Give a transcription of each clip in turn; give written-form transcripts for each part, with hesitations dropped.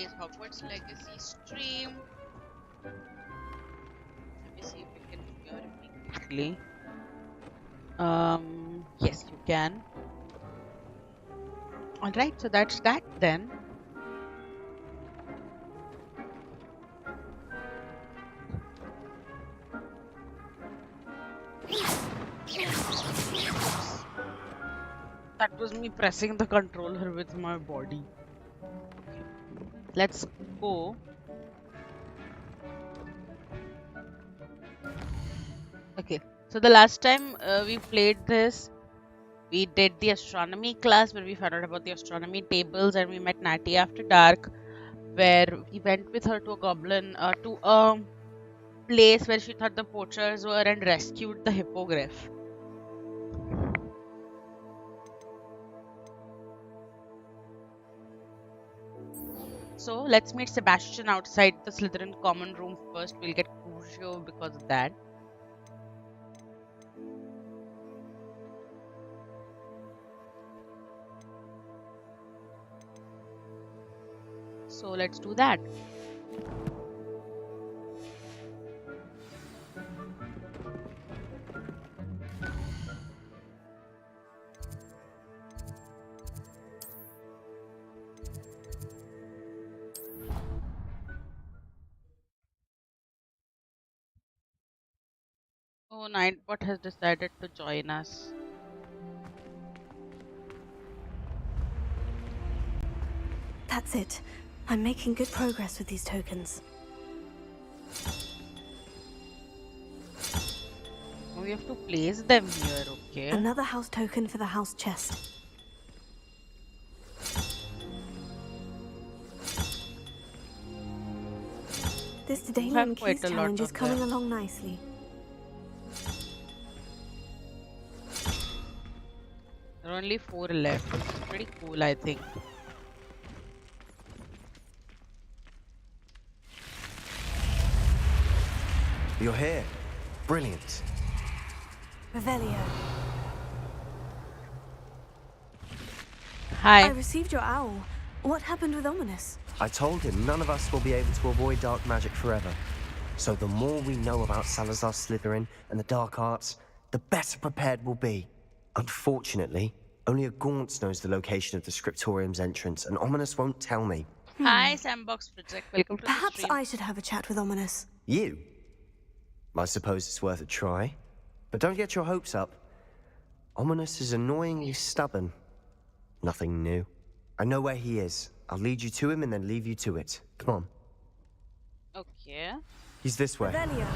today's Hogwarts Legacy stream. Let me see if you can hear me quickly. Yes, you can. Alright, so that's that then. That was me pressing the controller with my body. Okay. Let's go. Okay, so the last time we played this, we did the astronomy class where we found out about the astronomy tables, and we met Natty after dark, where we went with her to a goblin, to a place where she thought the poachers were, and rescued the hippogriff. So let's meet Sebastian outside the Slytherin common room first. We'll get Crucio because of that. So let's do that. Oh, Nightbot has decided to join us. That's it. I'm making good progress with these tokens. We have to place them here, okay? Another house token for the house chest. This Daedalian Keys challenge is coming along nicely. There are only 4 left. It's pretty cool, I think. You're here. Brilliant. Revelio. Hi. I received your owl. What happened with Ominous? I told him none of us will be able to avoid dark magic forever. So the more we know about Salazar Slytherin and the dark arts, the better prepared we'll be. Unfortunately, only a Gaunt's knows the location of the Scriptorium's entrance, and Ominous won't tell me. Hi, Sandbox Project. Welcome to Perhaps the stream. I should have a chat with Ominous. You? I suppose it's worth a try. But don't get your hopes up. Ominous is annoyingly stubborn. Nothing new. I know where he is. I'll lead you to him and then leave you to it. Come on. Okay. He's this way. Revelio.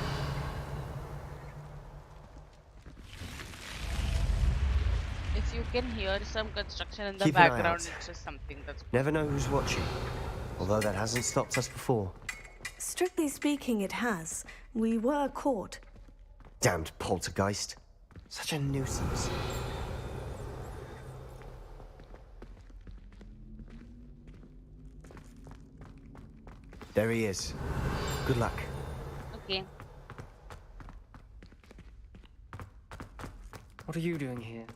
If you can hear some construction in the Keep an eye background, out. it's just something that's... Never know who's watching. Although that hasn't stopped us before. Strictly speaking, it has. We were caught. Damned poltergeist. Such a nuisance. There he is. Good luck. Okay. What are you doing here?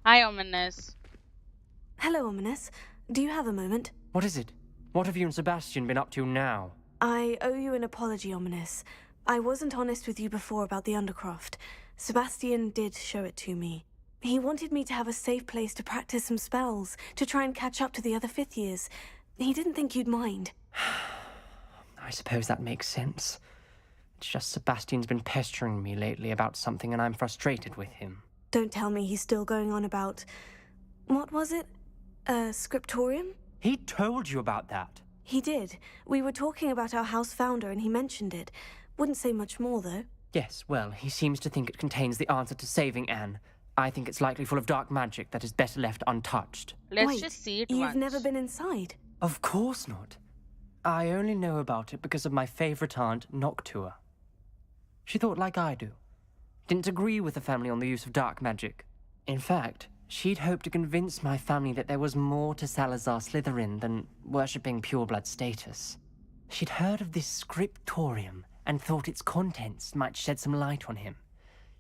Hi, Ominous. Hello, Ominous. Do you have a moment? What is it? What have you and Sebastian been up to now? I owe you an apology, Ominous. I wasn't honest with you before about the Undercroft. Sebastian did show it to me. He wanted me to have a safe place to practice some spells, to try and catch up to the other 5th years. He didn't think you'd mind. I suppose that makes sense. It's just Sebastian's been pestering me lately about something and I'm frustrated with him. Don't tell me he's still going on about... What was it? Scriptorium? He told you about that? He did. We were talking about our house founder and he mentioned it. Wouldn't say much more, though. Yes, well, he seems to think it contains the answer to saving Anne. I think it's likely full of dark magic that is better left untouched. Let's Wait, just see it you've once. never been inside? Of course not. I only know about it because of my favorite aunt, Noctua. She thought like I do. Didn't agree with the family on the use of dark magic. In fact, she'd hoped to convince my family that there was more to Salazar Slytherin than worshipping pureblood status. She'd heard of this scriptorium and thought its contents might shed some light on him.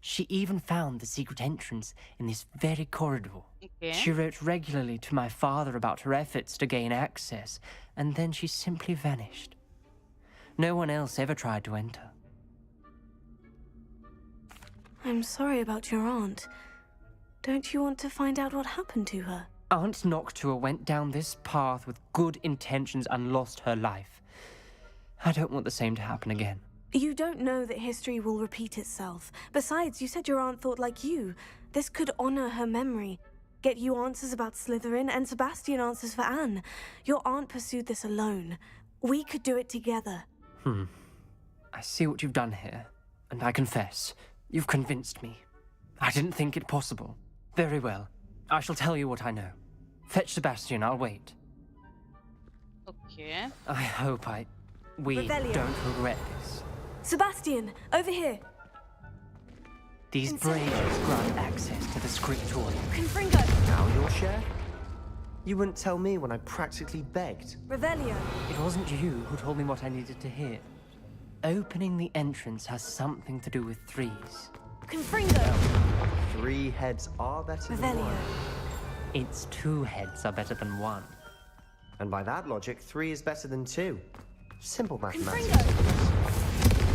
She even found the secret entrance in this very corridor. Okay. She wrote regularly to my father about her efforts to gain access, and then she simply vanished. No one else ever tried to enter. I'm sorry about your aunt. Don't you want to find out what happened to her? Aunt Noctua went down this path with good intentions and lost her life. I don't want the same to happen again. You don't know that history will repeat itself. Besides, you said your aunt thought like you. This could honor her memory. Get you answers about Slytherin, and Sebastian answers for Anne. Your aunt pursued this alone. We could do it together. I see what you've done here, and I confess, you've convinced me. I didn't think it possible. Very well. I shall tell you what I know. Fetch Sebastian, I'll wait. Okay. I hope we Revelio. don't regret this. Sebastian, over here. These braziers grant access to the scriptorium. Confringo. Now your share? You wouldn't tell me when I practically begged. Revelio. It wasn't you who told me what I needed to hear. Opening the entrance has something to do with threes. Confringo. 3 heads are better than Revelio. 1. Its 2 heads are better than 1. And by that logic, 3 is better than 2. Simple mathematics. Confringo.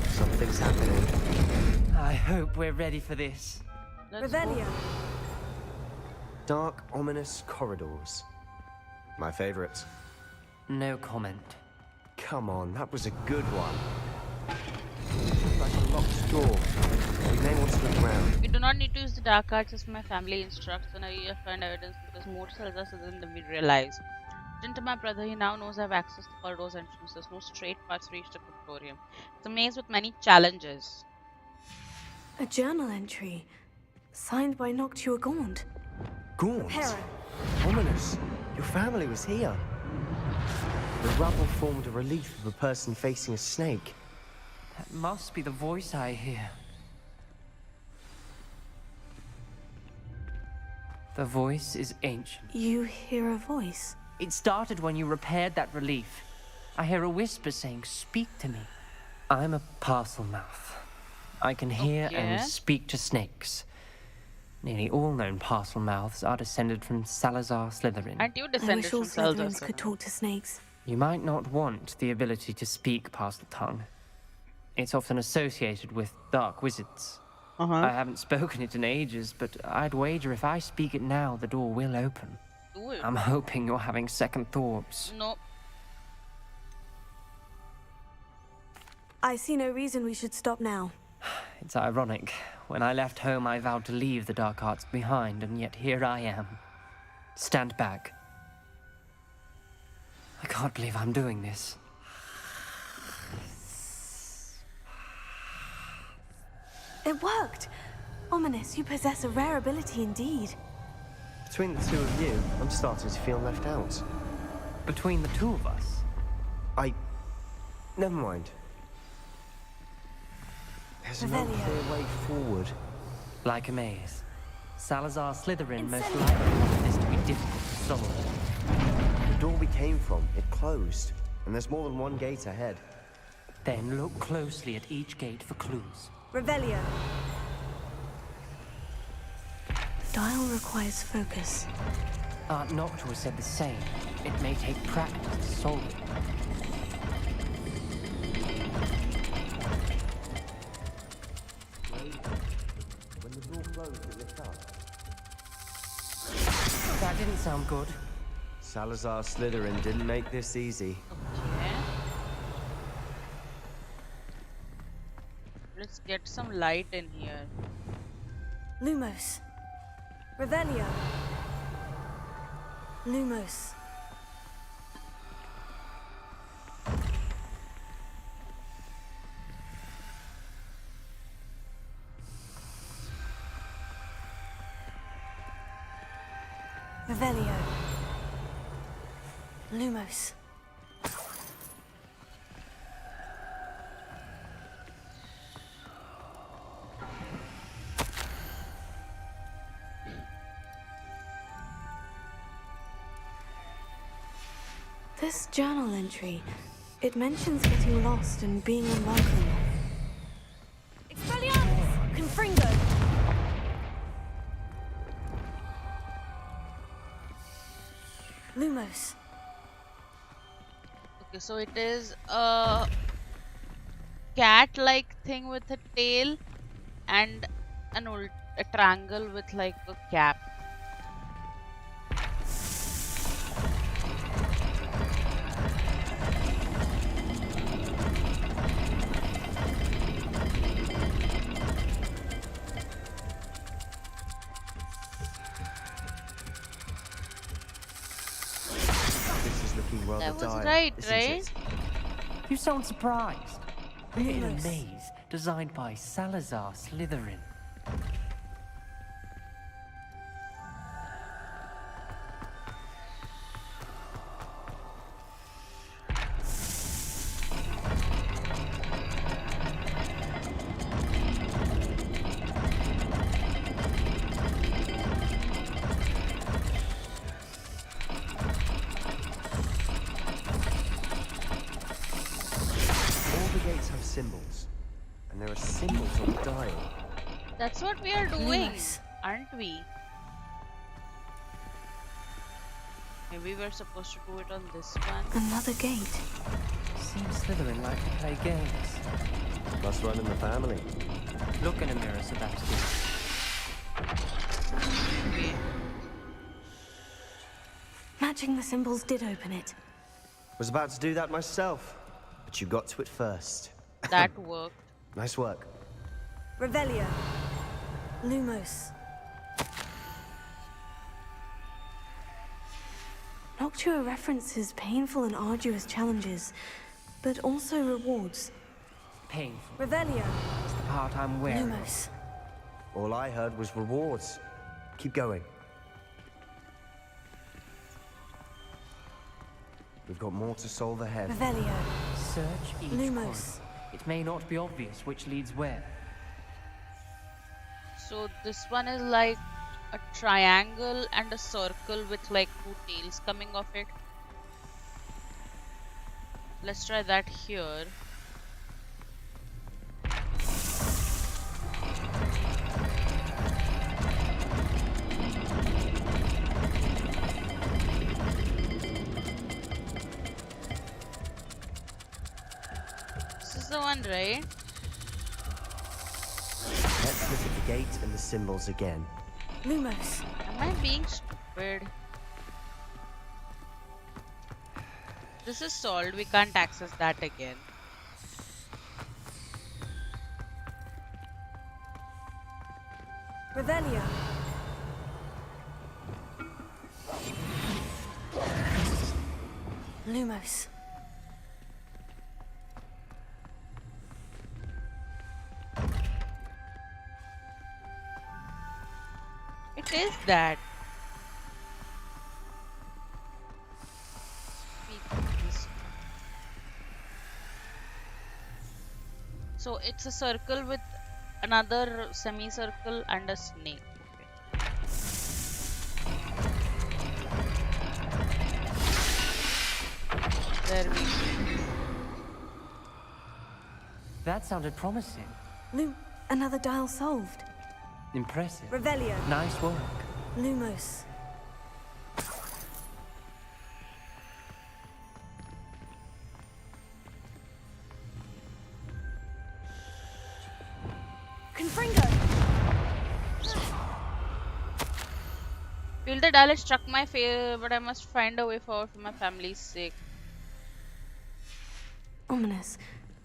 Something's happening. I hope we're ready for this. Let's go. Revelio. Dark, ominous corridors. My favorite. No comment. Come on, that was a good one. Like a locked door. You may want to look around. We do not need to use the dark arts as my family instructs, and I find evidence because more tells us than we realize. Written to my brother, he now knows I have access to corridors and entrances. No straight paths reach the cryptorium. It's a maze with many challenges. A journal entry. Signed by Noctua Gaunt. Gaunt? Hera. Ominous. Your family was here. The rubble formed a relief of a person facing a snake. That must be the voice I hear. The voice is ancient. You hear a voice. It started when you repaired that relief. I hear a whisper saying, "Speak to me." I'm a parcel mouth. I can hear Okay. and speak to snakes. Nearly all known parcel mouths are descended from Salazar Slytherin. Aren't you I descended wish all from Salazar? Slytherins could talk to snakes. You might not want the ability to speak parcel tongue. It's often associated with dark wizards. I haven't spoken it in ages, but I'd wager if I speak it now, the door will open. Do it. I'm hoping you're having second thoughts. No. I see no reason we should stop now. It's ironic. When I left home, I vowed to leave the dark arts behind, and yet here I am. Stand back. I can't believe I'm doing this. It worked! Ominous, you possess a rare ability indeed. Between the two of you, I'm starting to feel left out. Between the two of us, Never mind. There's no Revelio. clear way forward. like a maze. Salazar Slytherin most Incendio. likely wanted this to be difficult to solve. The door we came from, it closed. And there's more than one gate ahead. Then look closely at each gate for clues. Revelio. Dial requires focus. Aunt Noctua said the same. It may take practice to solve it. When the door closed, it lit up. That didn't sound good. Salazar Slytherin didn't make this easy. Okay. Let's get some light in here. Lumos. Revelio. Lumos. Revelio. Lumos. This journal entry, It mentions getting lost and being unwelcome. Expelliarmus! Confringo! Lumos. Okay, so it is a cat-like thing with a tail and a triangle with like a cap. This is looking rather That was dire, right, isn't right? it? You sound surprised. We're in a Lumos. maze designed by Salazar Slytherin. All the gates have symbols, and there are symbols on the dial. That's what we are doing, Lumos. aren't we? Maybe we're supposed to do it on this one. Another gate. Seems Slytherin like to play games. Must run in the family. Look in a mirror, Sebastian. Okay. Matching the symbols did open it. Was about to do that myself, but you got to it first. That worked. Nice work. Revelio. Lumos. Noctua references painful and arduous challenges, but also rewards. Painful. Revelio. It's the part I'm wearing. Lumos. All I heard was rewards. Keep going. We've got more to solve ahead. Revelio. Search each Lumos. corner. It may not be obvious which leads where. So this one is like a triangle and a circle with like two tails coming off it. Let's try that here. This is the one, right? Let's look at the gate and the symbols again. Lumos. Am I being stupid? This is solved. We can't access that again. Revelio. Lumos. It is that. So it's a circle with another semicircle and a snake. Okay. There we go. That sounded promising. Another dial solved. Impressive. Revelio. Nice work. Lumos. Confringo. Feel the dial has struck my face, but I must find a way forward for my family's sake. Ominous.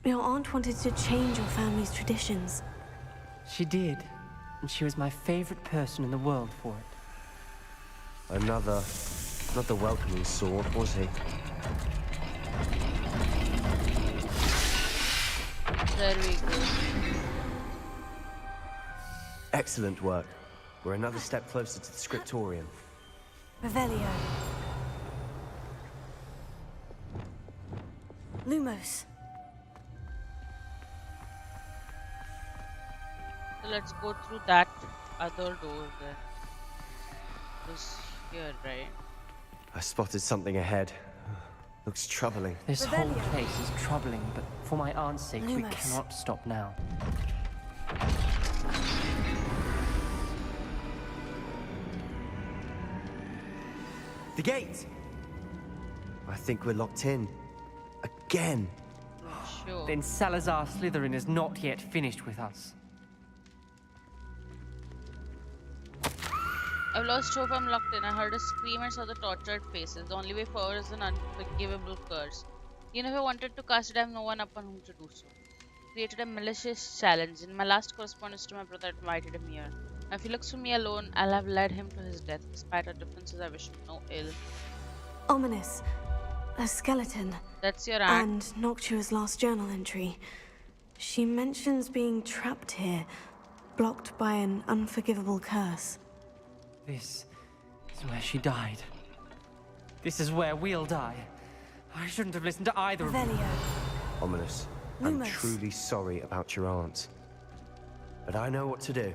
Your aunt wanted to change your family's traditions. She did. And she was my favorite person in the world for it. Another, not the welcoming sort, was he? There we go. Excellent work. We're another step closer to the scriptorium. Revelio. Lumos. So let's go through that other door then. It was here, right? I spotted something ahead. Looks troubling. This whole place is troubling, but for my aunt's sake, we Lumos. cannot stop now. The gate! I think we're locked in. Again. Sure. Then Salazar Slytherin is not yet finished with us. I've lost hope I'm locked in. I heard a scream and saw the tortured faces. The only way forward is an unforgivable curse. Even if I wanted to cast it, I have no one upon whom to do so. Created a malicious challenge. In my last correspondence to my brother, I invited him here. If he looks to me alone, I'll have led him to his death. Despite our differences, I wish him no ill. Ominous. A skeleton. That's your aunt. And Noctua's last journal entry. She mentions being trapped here, blocked by an unforgivable curse. This is where she died. This is where we'll die. I shouldn't have listened to either of you. Revelio. Ominous. I'm Lumos. truly sorry about your aunt. But I know what to do.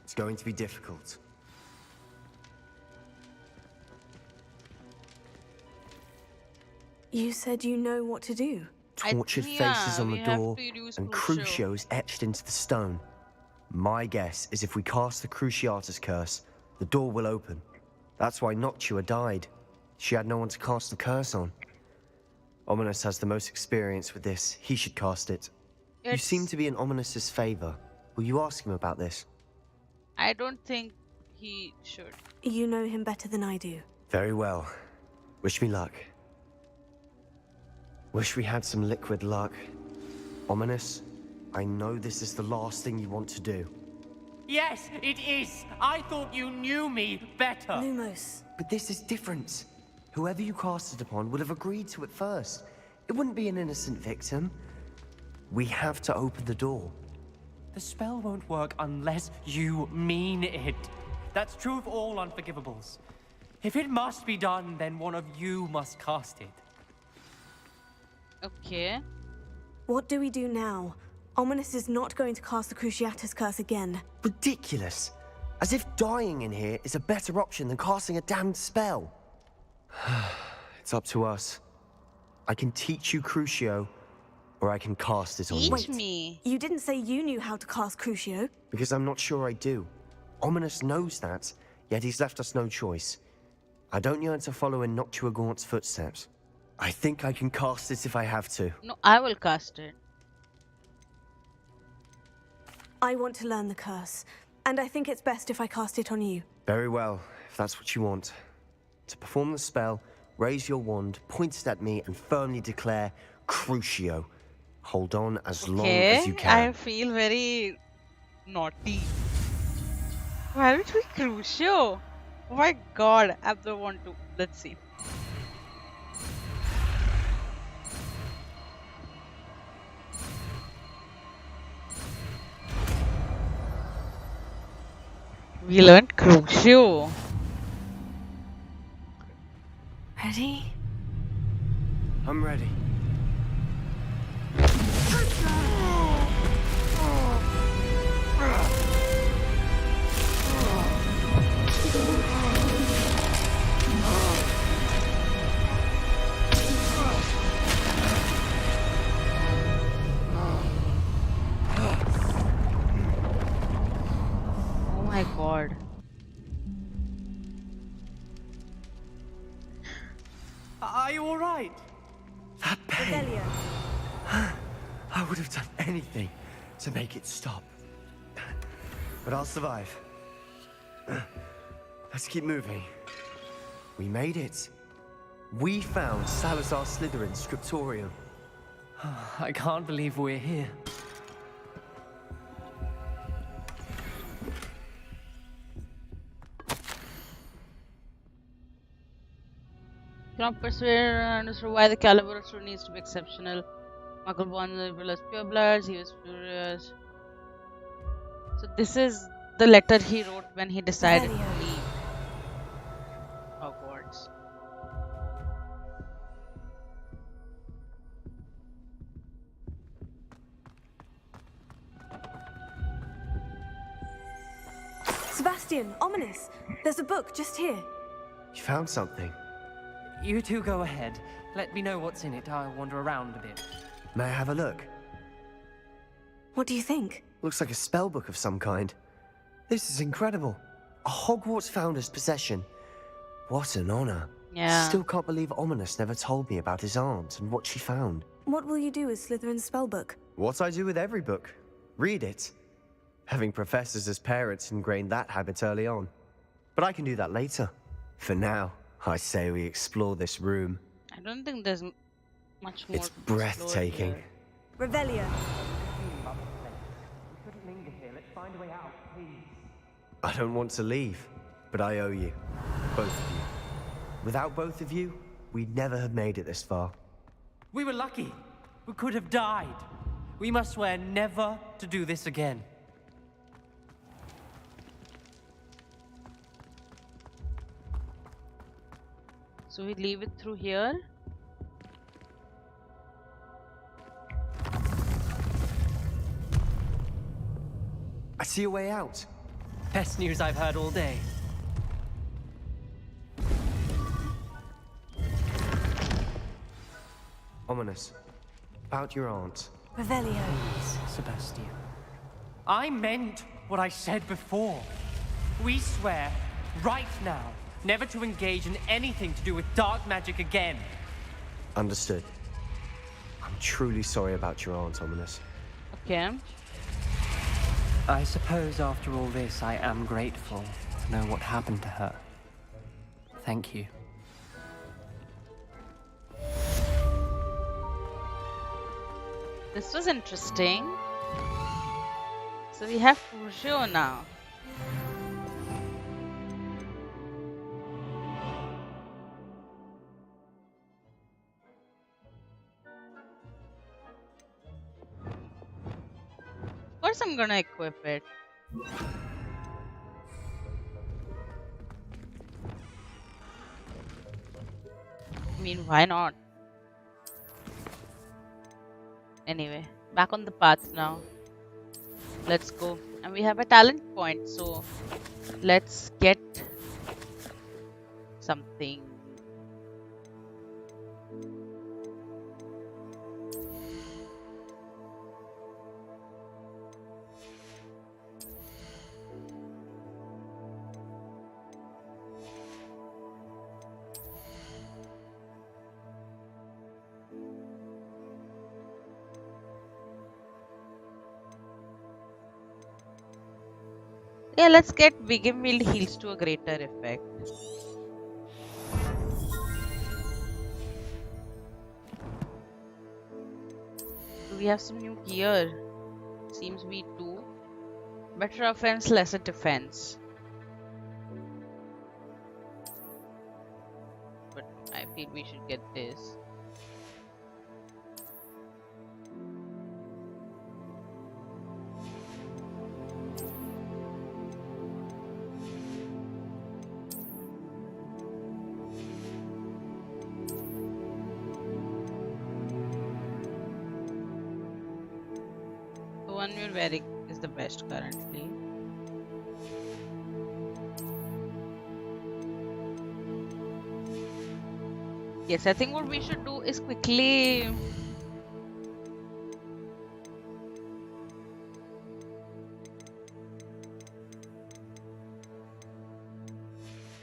It's going to be difficult. You said you know what to do. Tortured Yeah, faces on we the have door to use and Crucio. Crucios etched into the stone. My guess is if we cast the Cruciatus curse, the door will open. That's why Noctua died. She had no one to cast the curse on. Ominous has the most experience with this. He should cast it. You seem to be in Ominous's favor. Will you ask him about this? I don't think he should. You know him better than I do. Very well. Wish me luck. Wish we had some liquid luck. Ominous, I know this is the last thing you want to do. Yes, it is. I thought you knew me better. Lumos. But this is different. Whoever you cast it upon would have agreed to it first. It wouldn't be an innocent victim. We have to open the door. The spell won't work unless you mean it. That's true of all unforgivables. If it must be done, then one of you must cast it. Okay. What do we do now? Ominous is not going to cast the Cruciatus curse again. Ridiculous. As if dying in here is a better option than casting a damned spell. It's up to us. I can teach you Crucio, or I can cast it on you. Teach me. You didn't say you knew how to cast Crucio. Because I'm not sure I do. Ominous knows that, yet he's left us no choice. I don't yearn to follow in Noctua Gaunt's footsteps. I think I can cast it if I have to. No, I will cast it. I want to learn the curse, and I think it's best if I cast it on you. Very well, if that's what you want. To perform the spell, raise your wand, point it at me, and firmly declare Crucio. Hold on as long as you I can. feel very naughty. Why would we Crucio? Oh my god, I don't want to. Let's see. We learned Crucio. Ready? I'm ready. Oh my god. Are you all right? That pain. Revelio. I would have done anything to make it stop. But I'll survive. Let's keep moving. We made it. We found Salazar Slytherin's scriptorium. I can't believe we're here. Cannot persuade and understand why the caliber of Floo needs to be exceptional. Muggle born as pure bloods, he was furious. So this is the letter he wrote when he decided to Revelio. leave Hogwarts. Sebastian, Ominous. There's a book just here. You found something. You two go ahead. Let me know what's in it. I'll wander around a bit. May I have a look? What do you think? Looks like a spellbook of some kind. This is incredible. A Hogwarts founder's possession. What an honor. Yeah. Still can't believe Ominous never told me about his aunt and what she found. What will you do with Slytherin's spellbook? What I do with every book. Read it. Having professors as parents ingrained that habit early on. But I can do that later. For now, I say we explore this room. I don't think there's much more. It's to explore breathtaking. here. Revelia. We couldn't linger here. Let's find a way out, please. I don't want to leave, but I owe you. Both of you. Without both of you, we'd never have made it this far. We were lucky. We could have died. We must swear never to do this again. So we leave it through here. I see a way out. Best news I've heard all day. Ominous. About your aunt. Revelia. Please, Sebastian. I meant what I said before. We swear, right now, never to engage in anything to do with dark magic again. Understood. I'm truly sorry about your aunt, Ominous. Okay. I suppose after all this, I am grateful to know what happened to her. Thank you. This was interesting. So we have Peugeot now. Of course I'm gonna equip it. I mean, why not? Anyway, back on the path now. Let's go. And we have a talent point, so let's get something. Yeah, let's get Wild heals to a greater effect. Do we have some new gear? Seems we do. Better offense, lesser defense. But I feel we should get this. The one we're wearing is the best currently. Yes, I think what we should do is quickly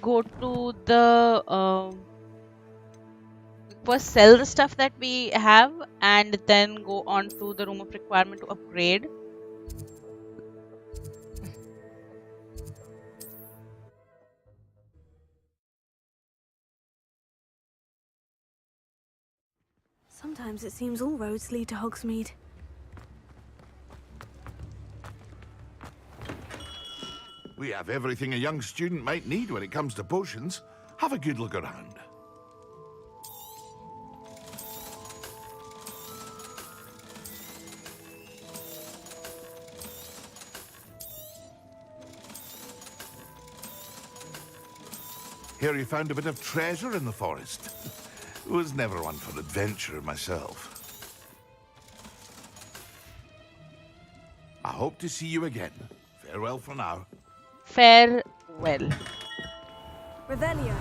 go to the first sell the stuff that we have and then go on to the room of requirement to upgrade. Sometimes it seems all roads lead to Hogsmeade. We have everything a young student might need when it comes to potions. Have a good look around. Here you found a bit of treasure in the forest. Was never one for adventure myself. I hope to see you again. Farewell for now. Farewell. Revelia.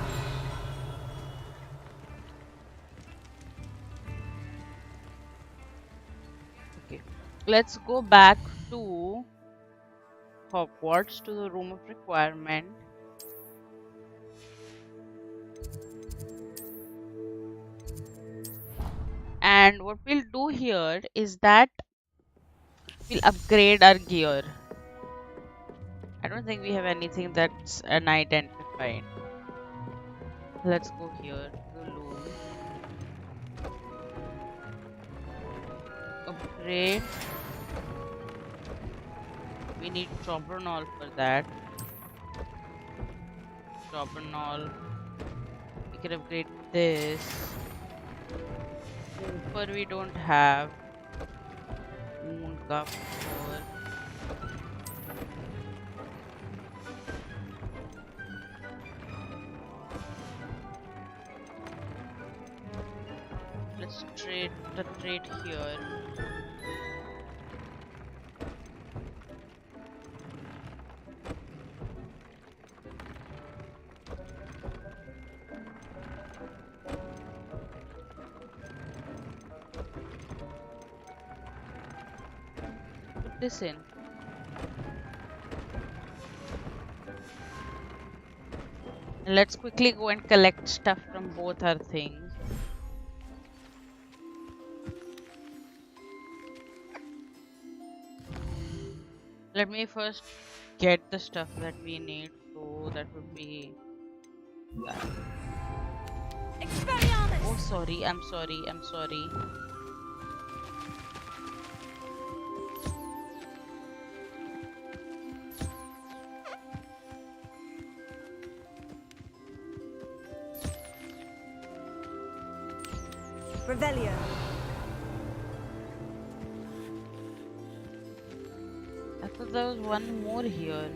let's go back to Hogwarts, to the room of requirement. And what we'll do here is that we'll upgrade our gear. I don't think we have anything that's unidentified. Let's go here to the loom. Upgrade. We need Jobbernaul for that. Jobbernaul. We can upgrade this. Cooper we don't have. Moon Cup. Let's trade the trade here. Put this in. And let's quickly go and collect stuff from both our things. Let me first get the stuff that we need. So that would be that. Oh, sorry. I'm sorry. I'm sorry. Revelio. I thought there was one more here.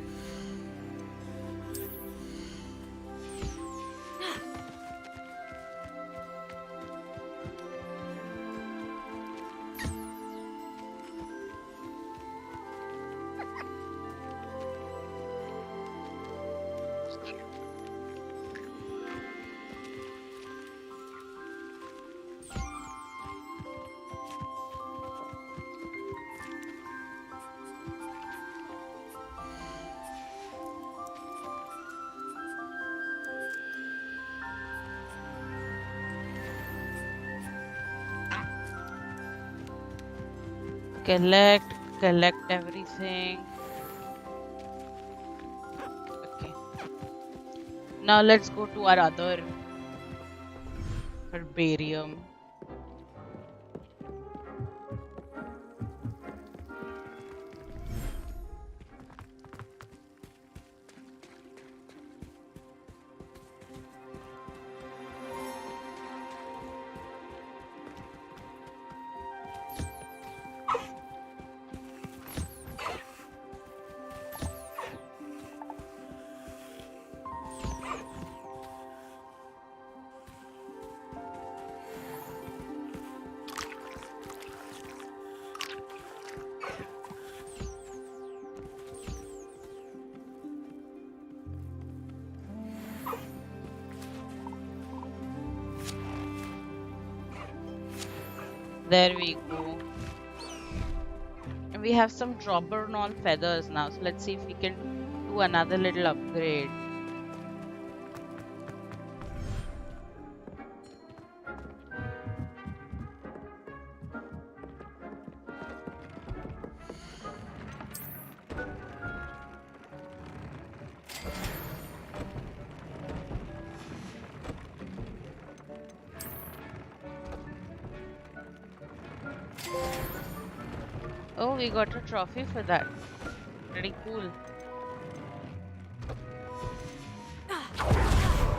Collect everything. Okay. Now let's go to our other herbarium. There we go. And we have some Jobbernaul feathers now. So let's see if we can do another little upgrade. Oh, we got a trophy for that. Pretty cool.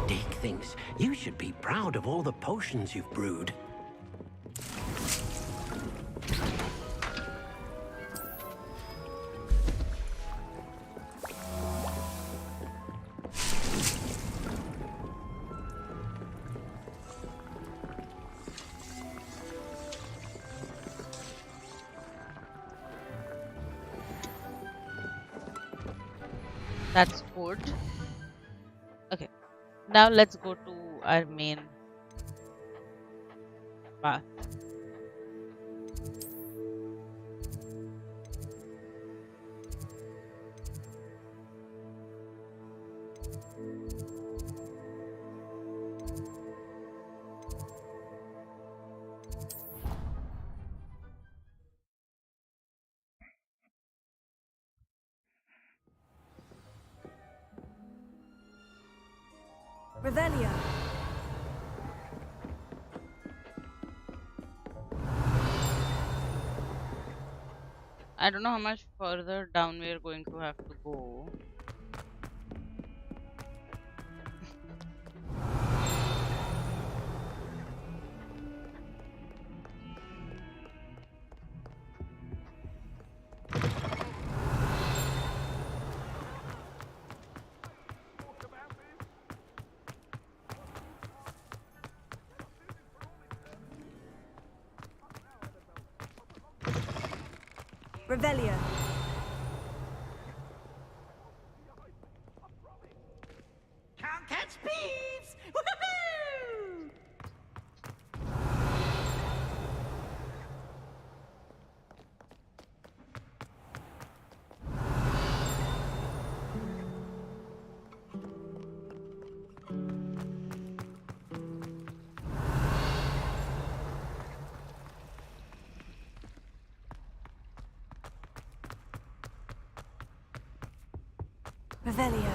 Dick thinks you should be proud of all the potions you've brewed. That's good. Okay. Now let's go to our main path. Revelio. I don't know how much further down we are going to have to go. Revelio. Can't catch thieves! Woohoo! Revelio.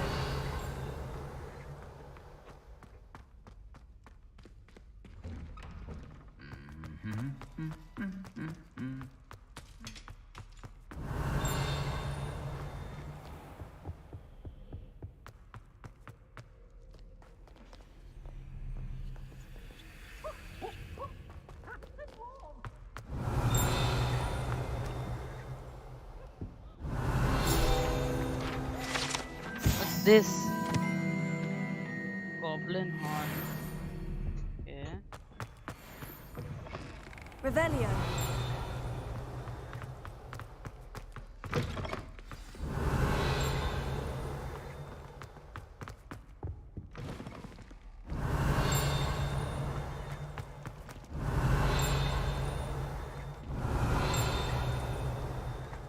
What's this? Goblin horn. Okay. Revelio.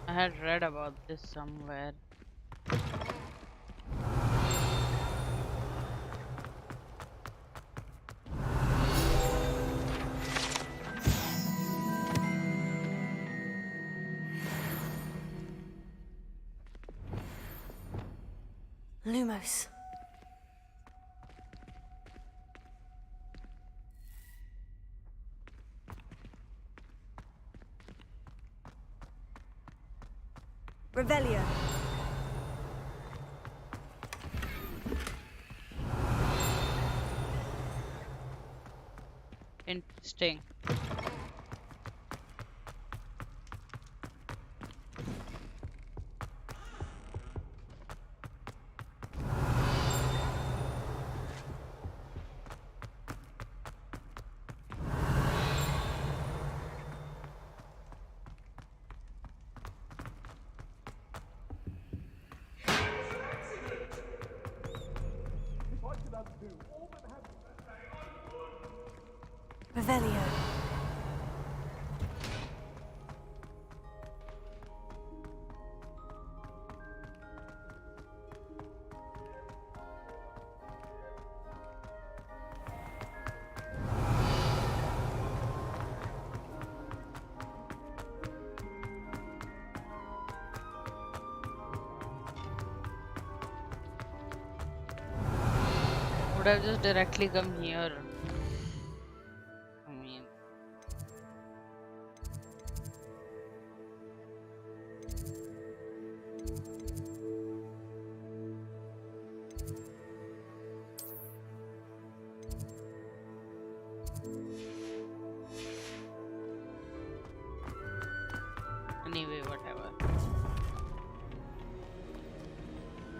I had read about this somewhere. Lumos. Revelio. Interesting. Revelio. Would have just directly come here. I mean, anyway, whatever.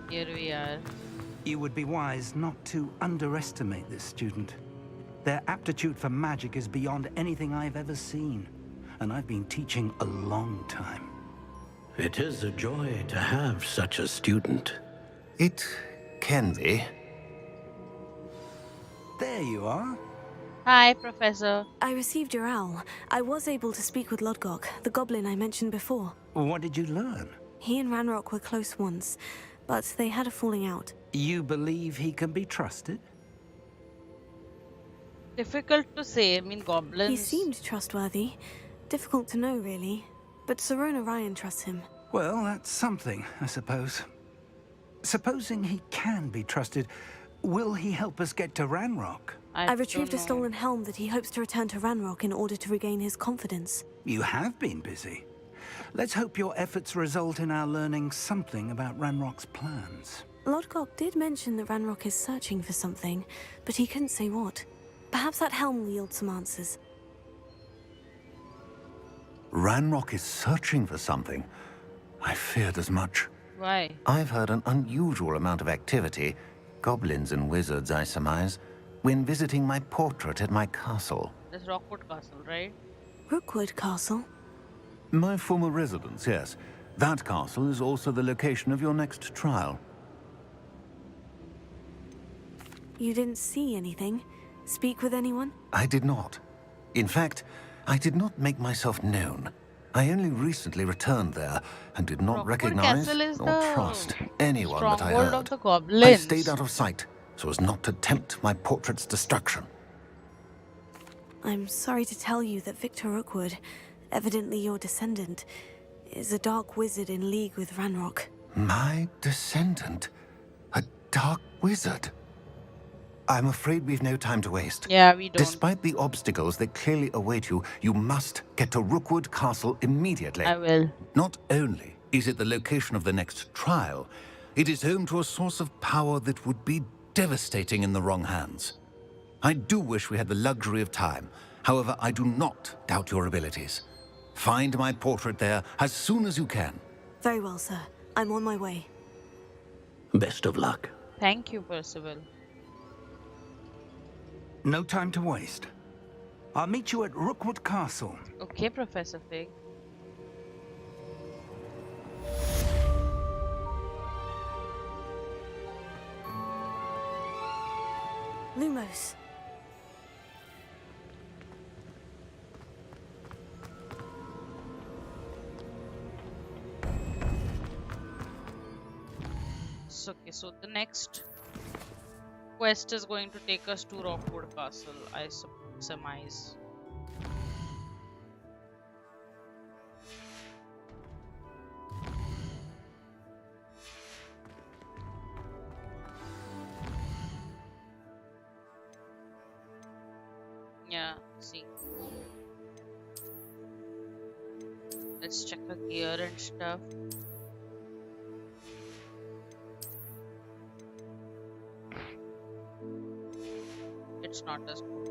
Here we are. You would be wise not to underestimate this student. Their aptitude for magic is beyond anything I've ever seen, and I've been teaching a long time. It is a joy to have such a student. It can be. There you are. Hi, Professor. I received your owl. I was able to speak with Lodgok, the goblin I mentioned before. What did you learn? He and Ranrock were close once, but they had a falling out. You believe he can be trusted? Difficult to say. I mean, goblins. He seemed trustworthy. Difficult to know, really. But Serona Ryan trusts him. Well, that's something, I suppose. Supposing he can be trusted, Will he help us get to Ranrock? I retrieved a don't know. stolen helm that he hopes to return to Ranrock in order to regain his confidence. You have been busy. Let's hope your efforts result in our learning something about Ranrock's plans. Lodgok did mention that Ranrock is searching for something, but he couldn't say what. Perhaps that helm will yield some answers. Ranrock is searching for something. I feared as much. Why? I've heard an unusual amount of activity, goblins and wizards, I surmise, when visiting my portrait at my castle. That's Rookwood Castle, right? Rookwood Castle? My former residence, yes. That castle is also the location of your next trial. You didn't see anything? Speak with anyone? I did not. In fact, I did not make myself known. I only recently returned there and did not Rookwood recognize Castle is or the trust anyone that I stronghold heard. of the goblins. I stayed out of sight so as not to tempt my portrait's destruction. I'm sorry to tell you that Victor Rookwood, evidently your descendant, is a dark wizard in league with Ranrock. My descendant? A dark wizard? I'm afraid we've no time to waste. Yeah, we don't. Despite the obstacles that clearly await you, you must get to Rookwood Castle immediately. I will. Not only is it the location of the next trial, it is home to a source of power that would be devastating in the wrong hands. I do wish we had the luxury of time. However, I do not doubt your abilities. Find my portrait there as soon as you can. Very well, sir. I'm on my way. Best of luck. Thank you, Percival. No time to waste. I'll meet you at Rookwood Castle. Okay, Professor Fig. Lumos. Okay, so the next quest is going to take us to Rookwood Castle, I surmise. Yeah, see. Let's check the gear and stuff. It's not as good.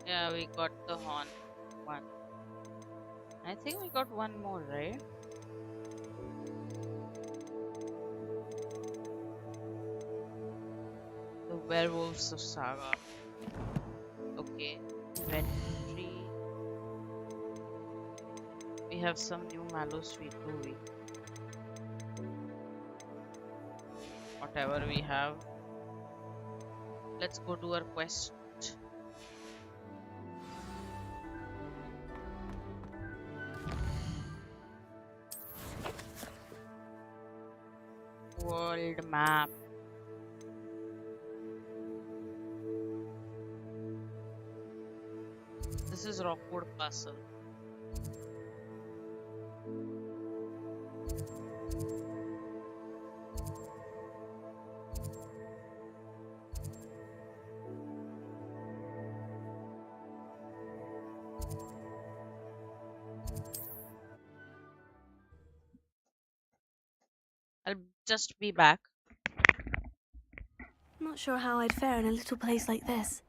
Yeah, we got the horn one. I think we got one more, right? The Werewolves of Saga. Okay, inventory. We have some new mallow sweet, do we? Whatever we have. Let's go do our quest. World map. This is Rookwood Castle. I'll just be back. Not sure how I'd fare in a little place like this.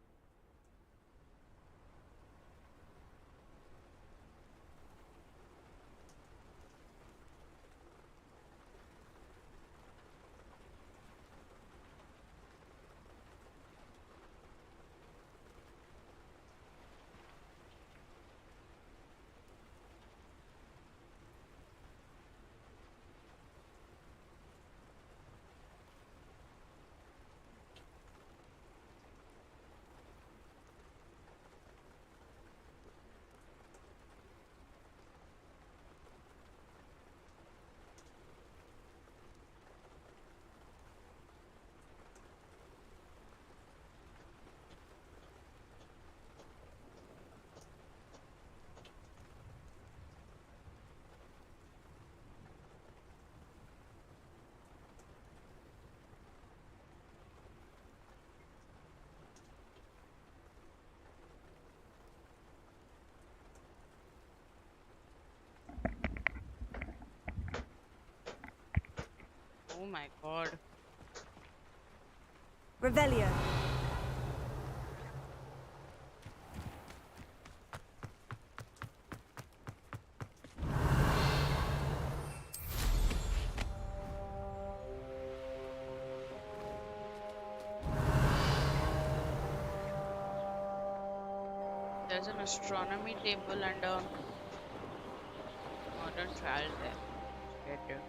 Oh my god. Revelio. There's an astronomy table and a modern child there. Better.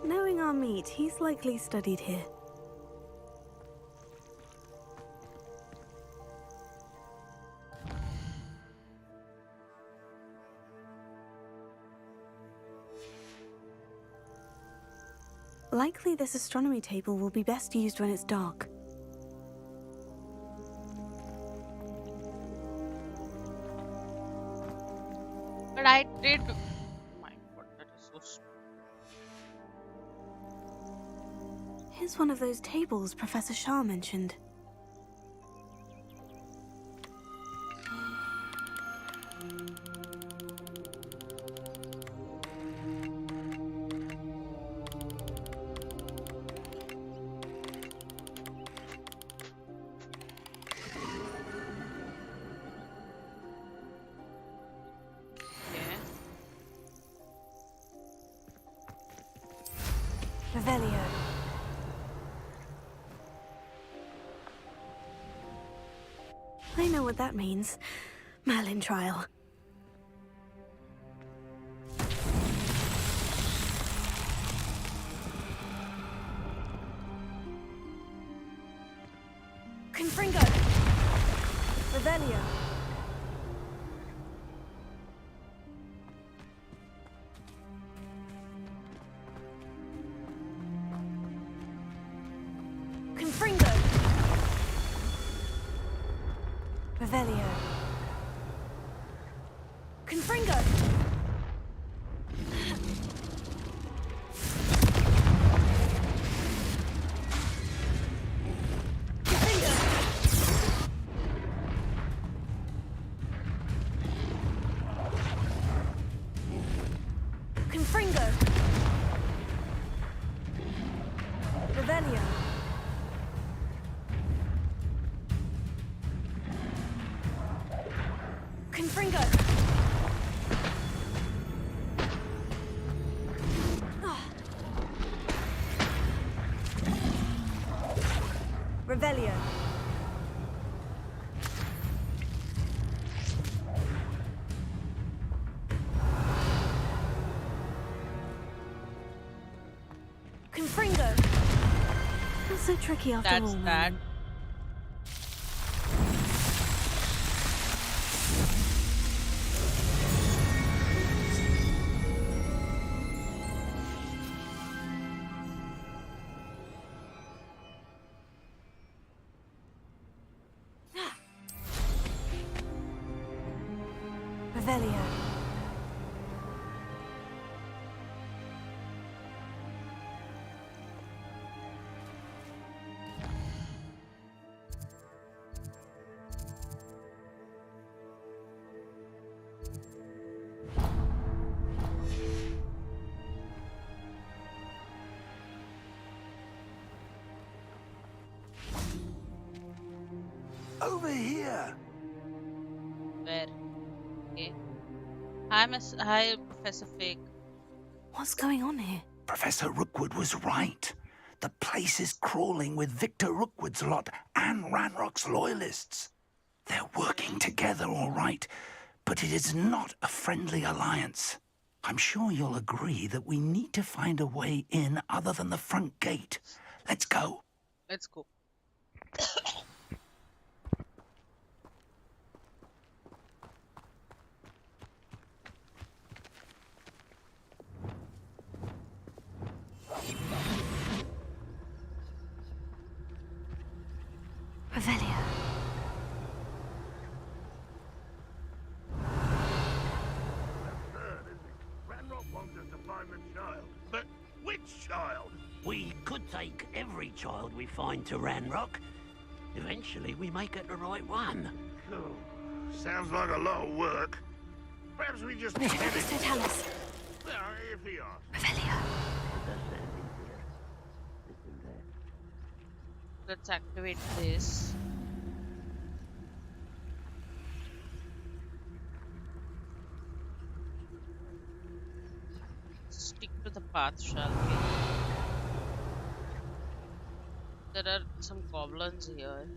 Knowing our meat, he's likely studied here. Likely this astronomy table will be best used when it's dark. But I did. Oh my god, that is so stupid. Here's one of those tables Professor Shah mentioned. Okay. Revelio. I know what that means. Merlin trial. Confringo. Revelio. Confringo. Revelio. Confringo. Confringo. Revelio. Confringo. Revelio. Confringo. Not so tricky after That's all. that. Merlin. Revelio. Over here! Where? Okay. Hi, Hi, Professor Fig. What's going on here? Professor Rookwood was right. The place is crawling with Victor Rookwood's lot and Ranrock's loyalists. They're working together, all right, but it is not a friendly alliance. I'm sure you'll agree that we need to find a way in other than the front gate. Let's go. Let's go. Revelio. Ranrock wants us to find the child. But which child? We could take every child we find to Ranrock, Eventually, we might get the right one. Oh, sounds like a lot of work. Perhaps we just... Totalis. Well, if he asks. Revelio. Let's activate this. Stick to the path, shall we? There are some goblins here.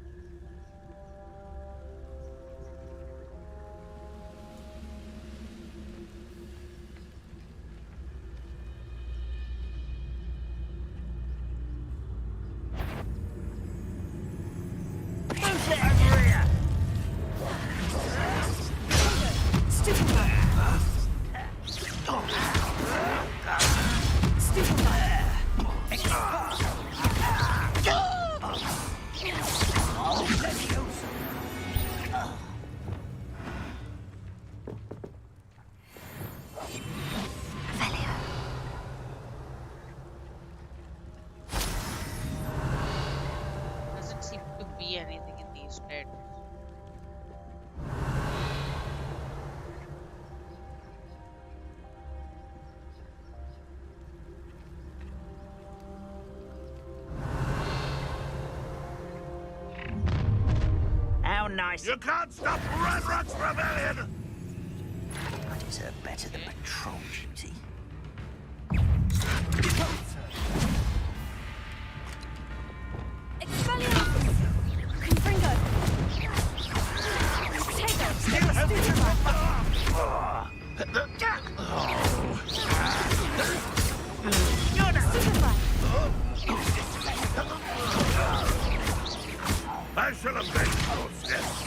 Doesn't seem to be anything in these dead. How nice. You can't stop Ranrock's rebellion! I deserve better than patrol duty. Expelliarmus! Confringo! Potato! I shall avenge your steps.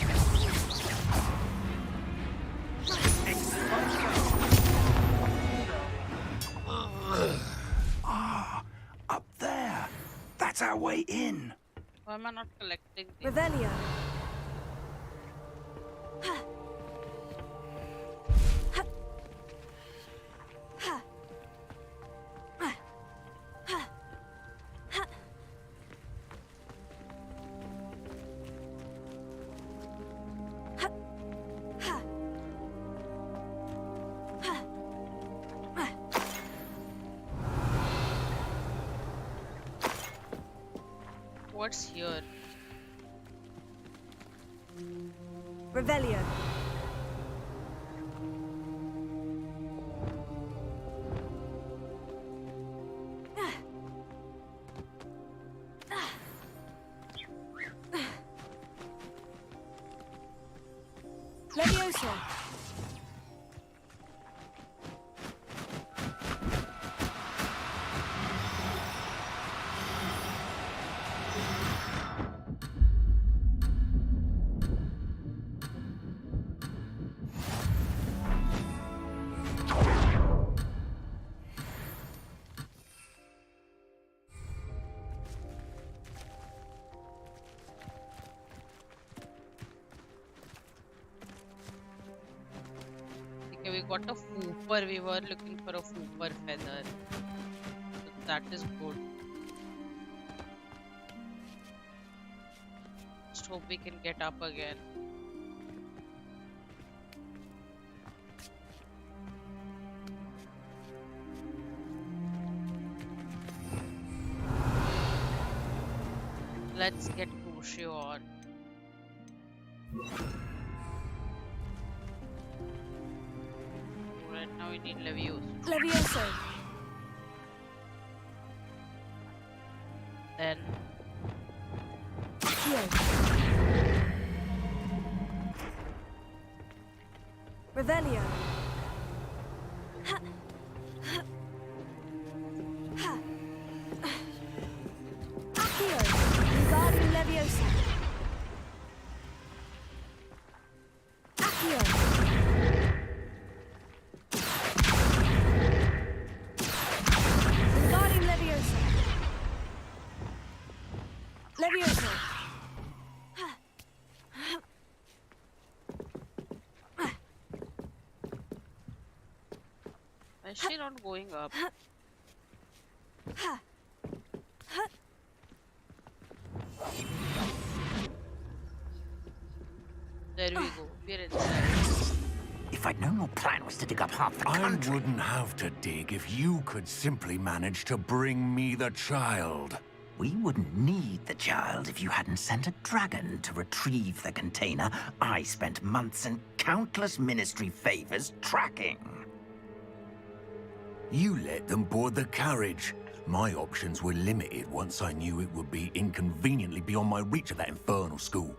Up there. That's our way in. Why am I not collecting things? Revelio. What's here? Revelio. Levioso. Okay, we got a fooper. We were looking for a fooper feather. So that is good. Just hope we can get up again. Let's get Crucio on. Right now we need Levioso. Levioso. Then Accio. Revelio. Accio. Regarding Leviosa. Accio. Regarding Leviosa. Leviosa. why is she not going up? original plan was to dig up half the country. I wouldn't have to dig if you could simply manage to bring me the child. We wouldn't need the child if you hadn't sent a dragon to retrieve the container I spent months and countless ministry favors tracking. You let them board the carriage. My options were limited once I knew it would be inconveniently beyond my reach at that infernal school.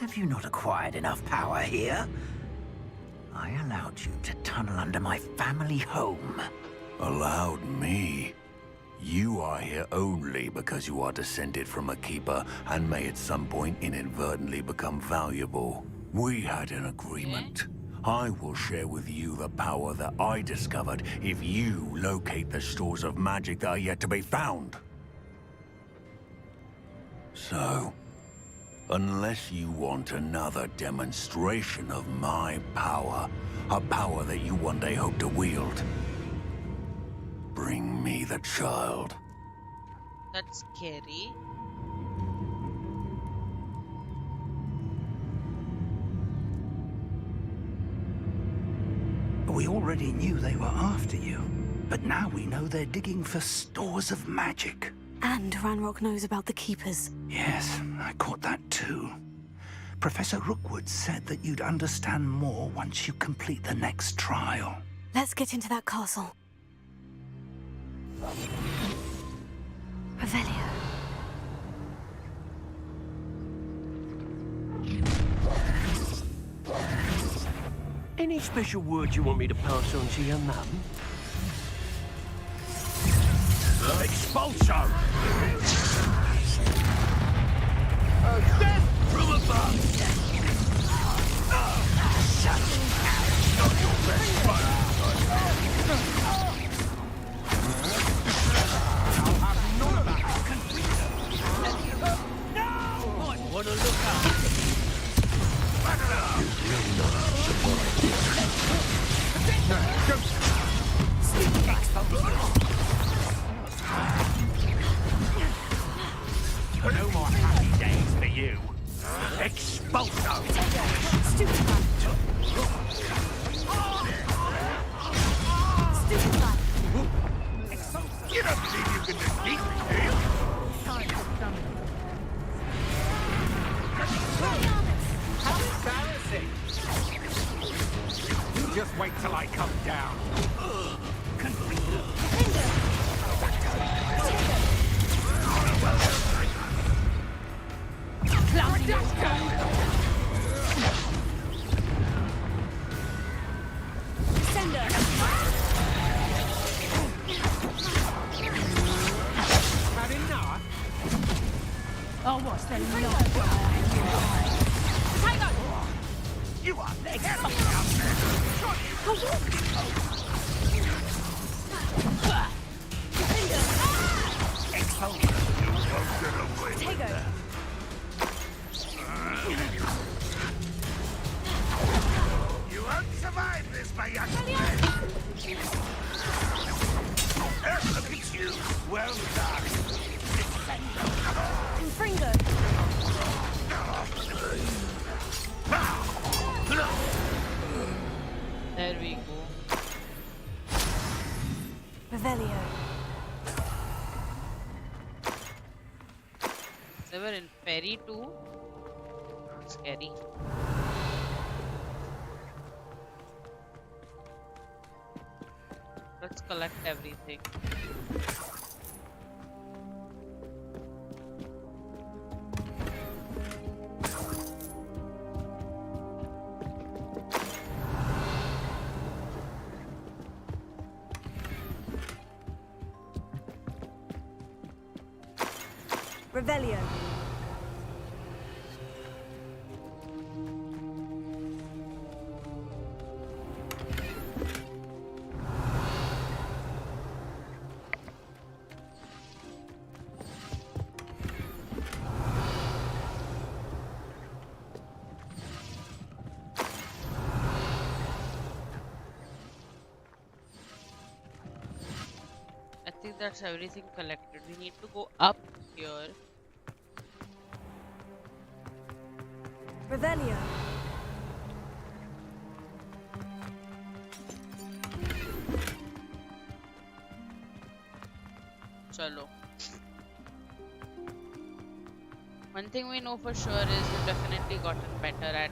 Have you not acquired enough power here? I allowed you to tunnel under my family home. Allowed me? You are here only because you are descended from a keeper and may at some point inadvertently become valuable. We had an agreement. I will share with you the power that I discovered if you locate the stores of magic that are yet to be found. So, unless you want another demonstration of my power, a power that you one day hope to wield, bring me the child. That's scary. We already knew they were after you, but now we know they're digging for stores of magic. And Ranrock knows about the Keepers. Yes, I caught that too. Professor Rookwood said that you'd understand more once you complete the next trial. Let's get into that castle. Revelio. Any special words you want me to pass on to your mum? Expulso! Death from above! Not your best fun! I'll have none of that! No! What a look out! No more happy days for you. Expulso! Stupid man. Stupid man. You don't believe you can defeat me, do you? How embarrassing! You just wait till I come down. Oh, what's the lot? You are next. Get me out there. You won't survive this, my young man. Look at you. Well done. Confringo. There we go. Revelio. They were in ferry too. Scary. Let's collect everything. Revelio. I think that's everything collected. We need to go up here. Revelio. Chalo. One thing we know for sure is we've definitely gotten better at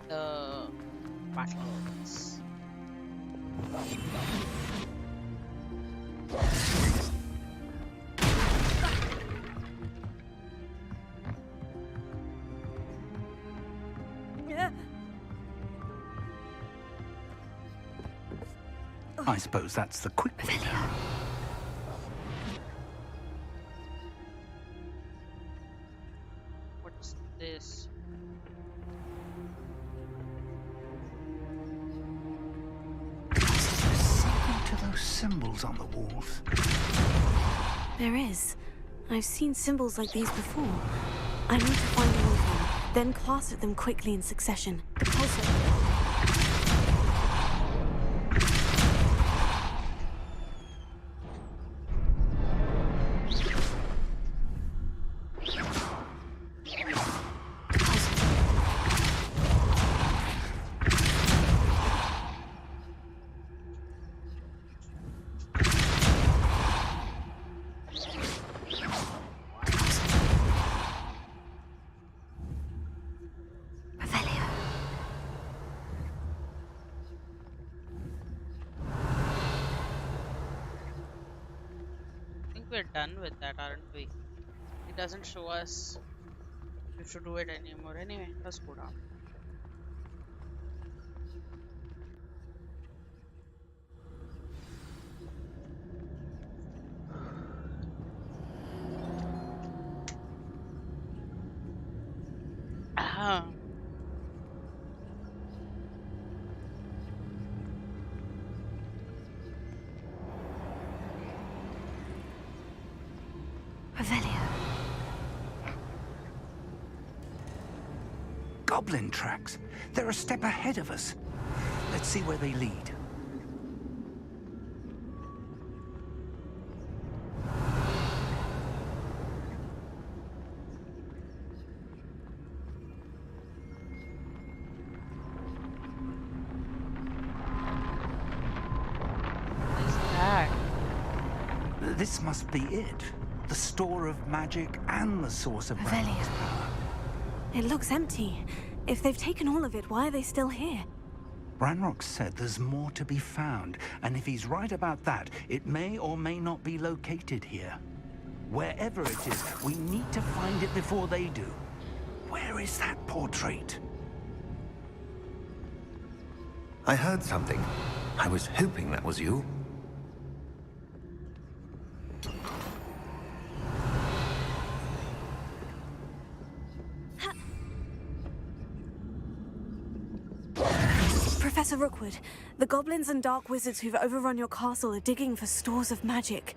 the battles. I suppose that's the quick way. What's this? There's something to those symbols on the walls. There is. I've seen symbols like these before. I need to find all of them, then cast at them quickly in succession. Also, We're done with that, aren't we? It doesn't show us we should do it anymore. Anyway, let's go down. Goblin tracks. They're a step ahead of us. Let's see where they lead. What is that? This must be it. The store of magic and the source of Ranrock's power. it looks empty. If they've taken all of it, why are they still here? Ranrock said there's more to be found, and if he's right about that, it may or may not be located here. Wherever it is, we need to find it before they do. Where is that portrait? I heard something. I was hoping that was you. Professor Rookwood, the goblins and dark wizards who've overrun your castle are digging for stores of magic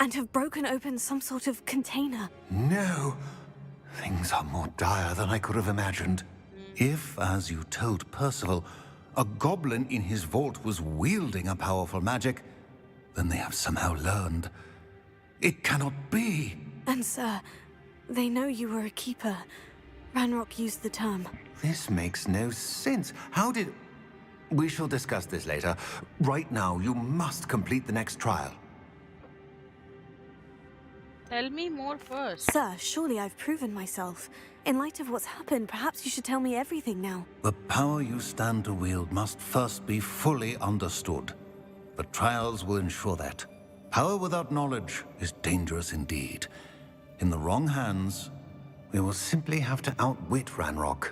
and have broken open some sort of container. No. Things are more dire than I could have imagined. If, as you told Percival, a goblin in his vault was wielding a powerful magic, then they have somehow learned. It cannot be. And sir, they know you were a keeper. Ranrock used the term. This makes no sense. How did... We shall discuss this later. Right now, you must complete the next trial. Tell me more first. Sir, surely I've proven myself. In light of what's happened, perhaps you should tell me everything now. The power you stand to wield must first be fully understood. The trials will ensure that. Power without knowledge is dangerous indeed. In the wrong hands, we will simply have to outwit Ranrock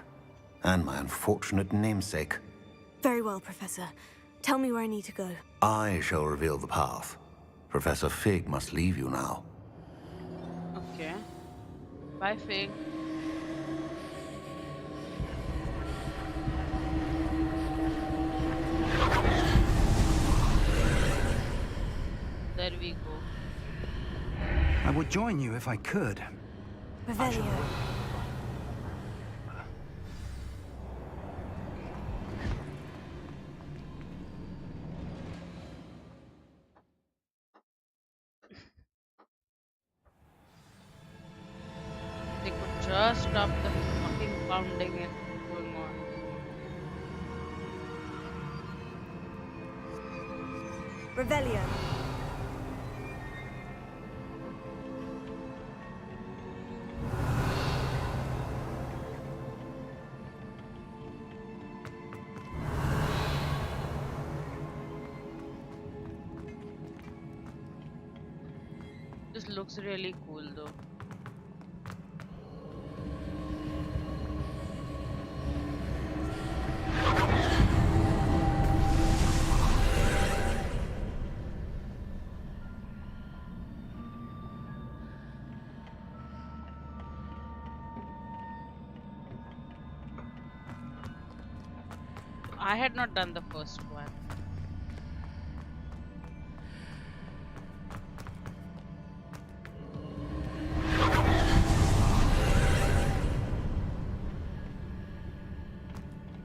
and my unfortunate namesake. Very well, Professor. Tell me where I need to go. I shall reveal the path. Professor Fig must leave you now. Okay. Bye, Fig. There we go. I would join you if I could. Revelio. They could just stop the fucking pounding and going on. Revelio. This looks really cool though. I had not done the first one.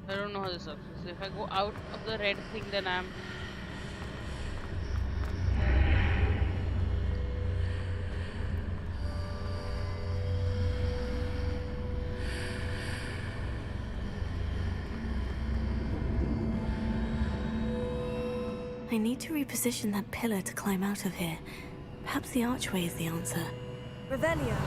I don't know how this works. So if I go out of the red thing, then I'm... I need to reposition that pillar to climb out of here. Perhaps the archway is the answer. Revelio.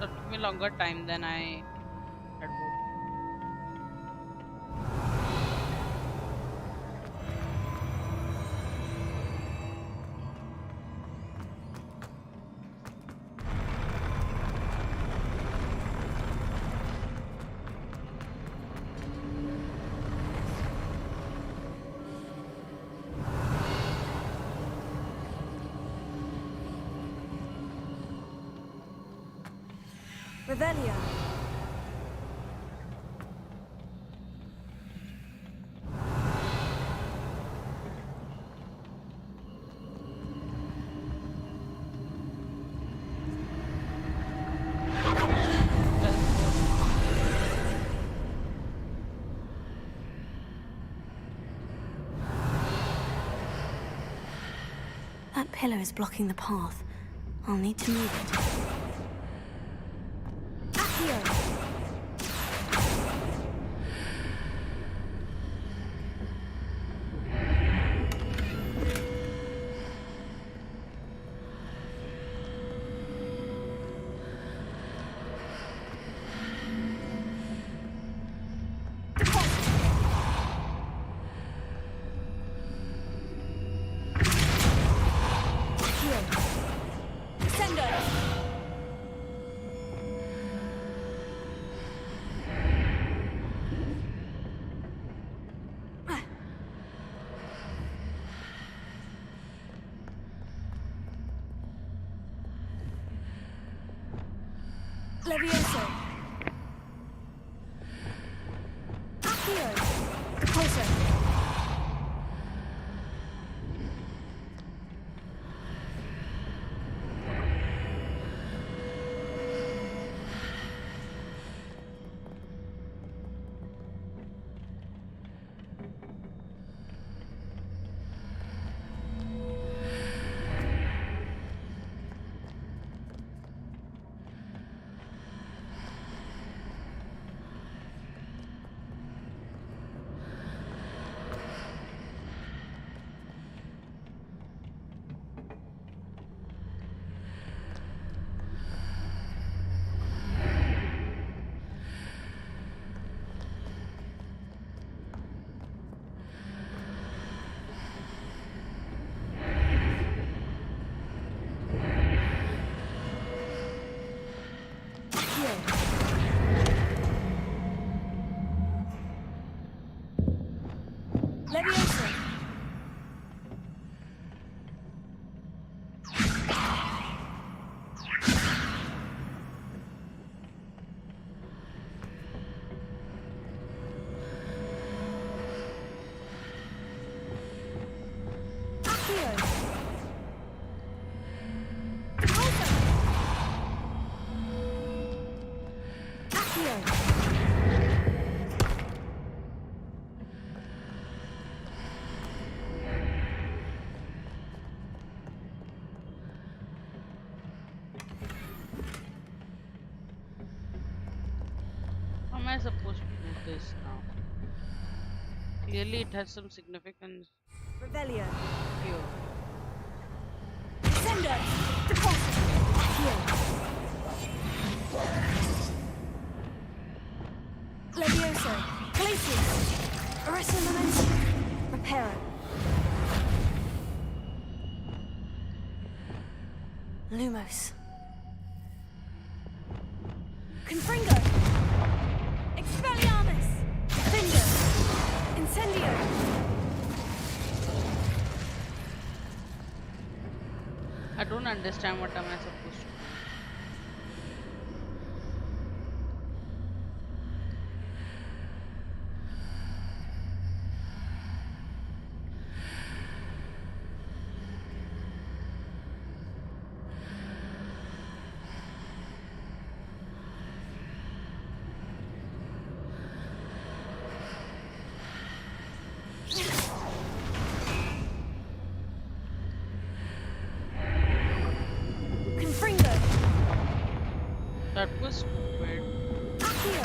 That took me longer time than I had hoped. Revelio. That pillar is blocking the path. I'll need to move it. Levioso. Accio. Repulsor. Levioso. How am I supposed to do this now? Clearly, it has some significance Revelio. here. Sendo. Repulsor. Accio. Levioso. Glacius. Arresto momentum. Reparo. Lumos. Confringo. Expelliarmus. Finger. Incendio. I don't understand what am I supposed to do. That was stupid. Accio.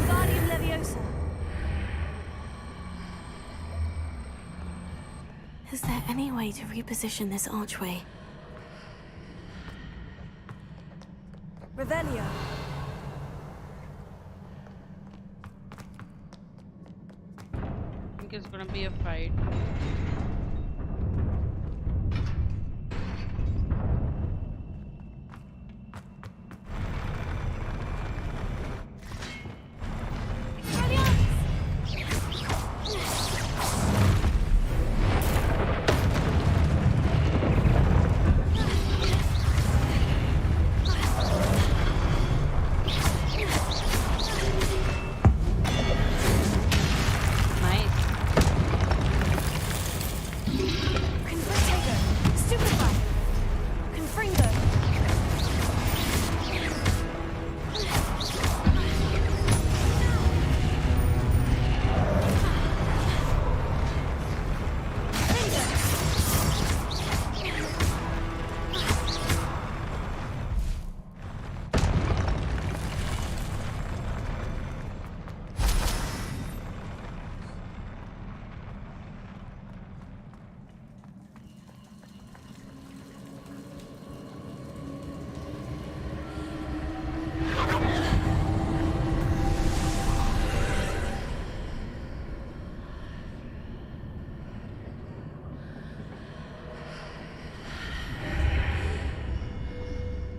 Wingardium Leviosa. Is there any way to reposition this archway? Revelio. I think it's gonna be a fight.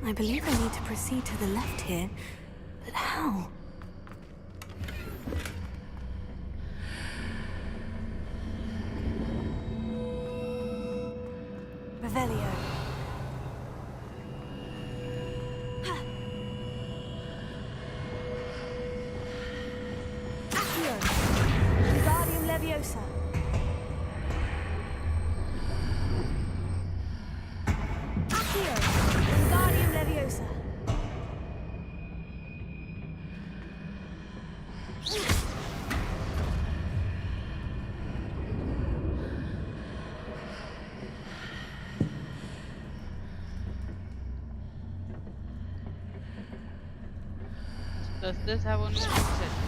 I believe I need to proceed to the left here, but how? Revelio. Accio. Wingardium Leviosa. Accio. Wingardium Leviosa. Does this have only one set?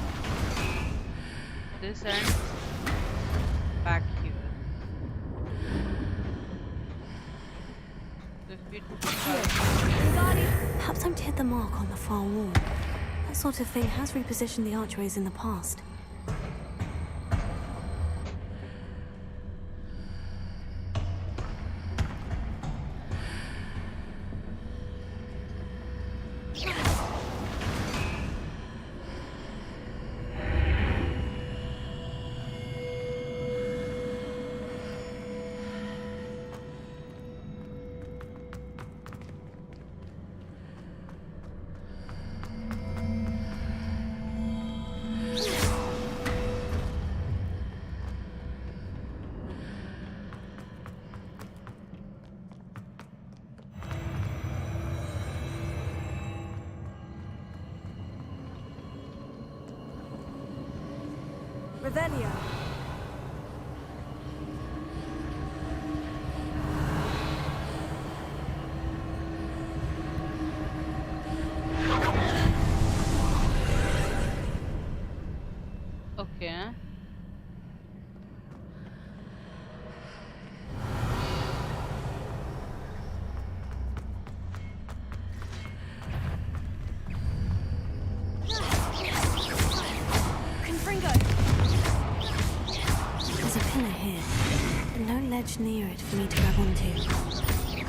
This and back here. So if we Perhaps I'm to hit the mark on the far wall. That sort of thing has repositioned the archways in the past. Revelio. okay. Confringo. There's a pillar here, and no ledge near it for me to grab onto.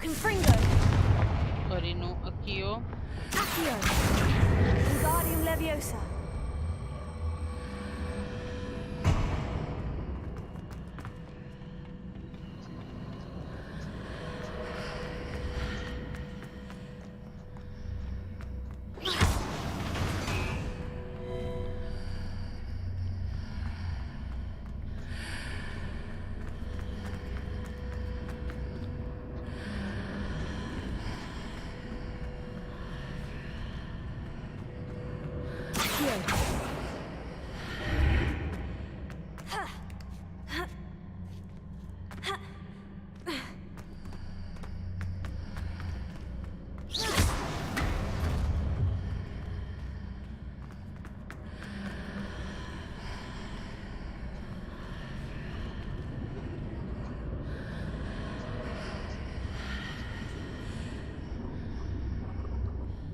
Confringo. Sorry, no. Accio. Accio. Wingardium Leviosa.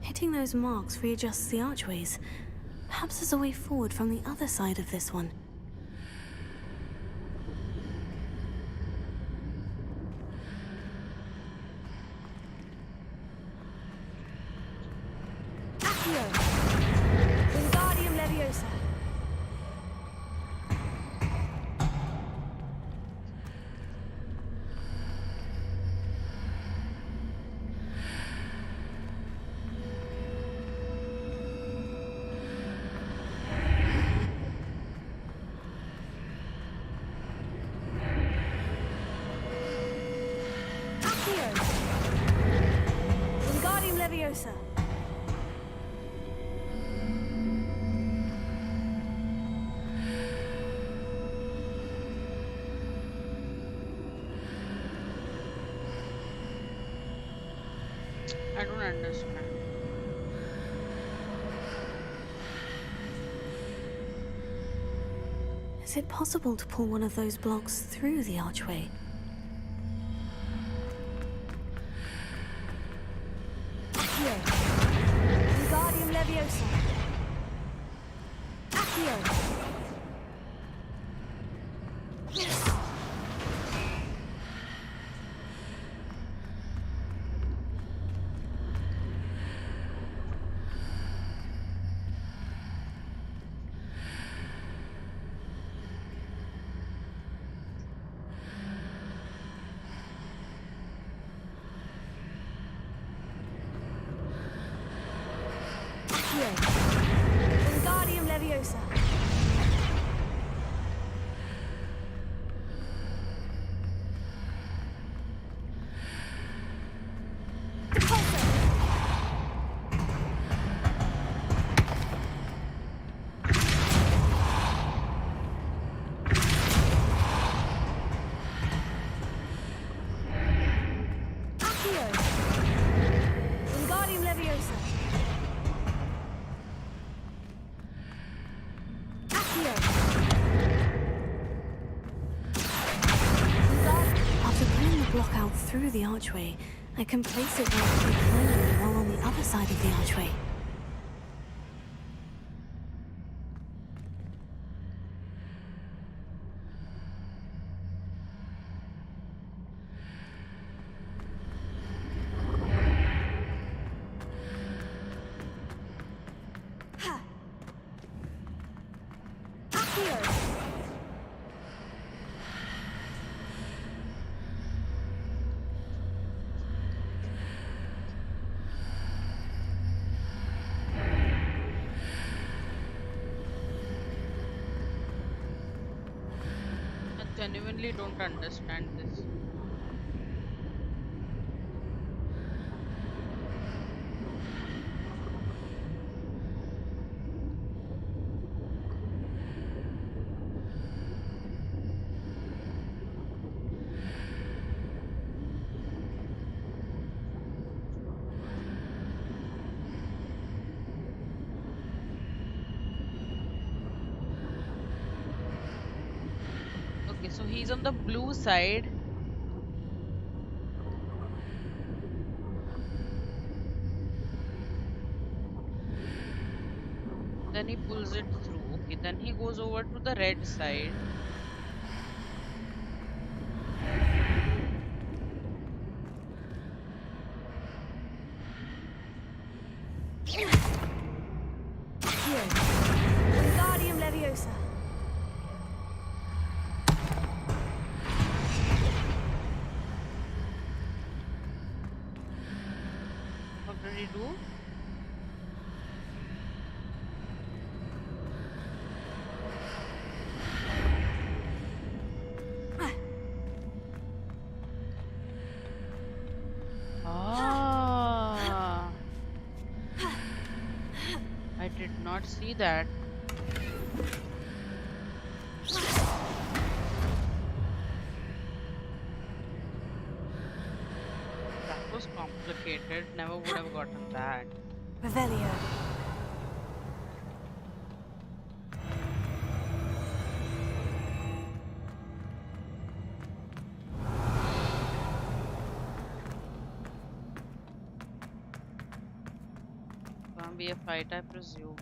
Hitting those marks readjusts the archways. Perhaps there's a way forward from the other side of this one. Accio. Wingardium Leviosa. Wingardium Leviosa. I don't understand. Is it possible to pull one of those blocks through the archway? Accio. Wingardium Leviosa. Accio. Wingardium Leviosa. Accio. Wingardium Leviosa. After pulling the block out through the archway, I can place it vertically climbing while on the other side of the archway. I genuinely don't understand this. Okay, so he's on the blue side. Then he pulls it through. Okay, then he goes over to the red side. Wingardium Leviosa. What did he do? Ah, I did not see that. That was complicated. Never would have gotten that. Revelio. Gonna be a fight, I presume.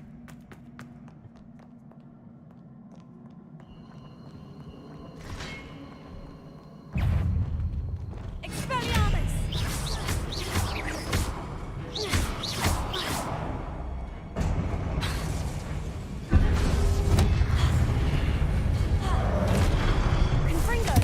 Expelliarmus. Confringo.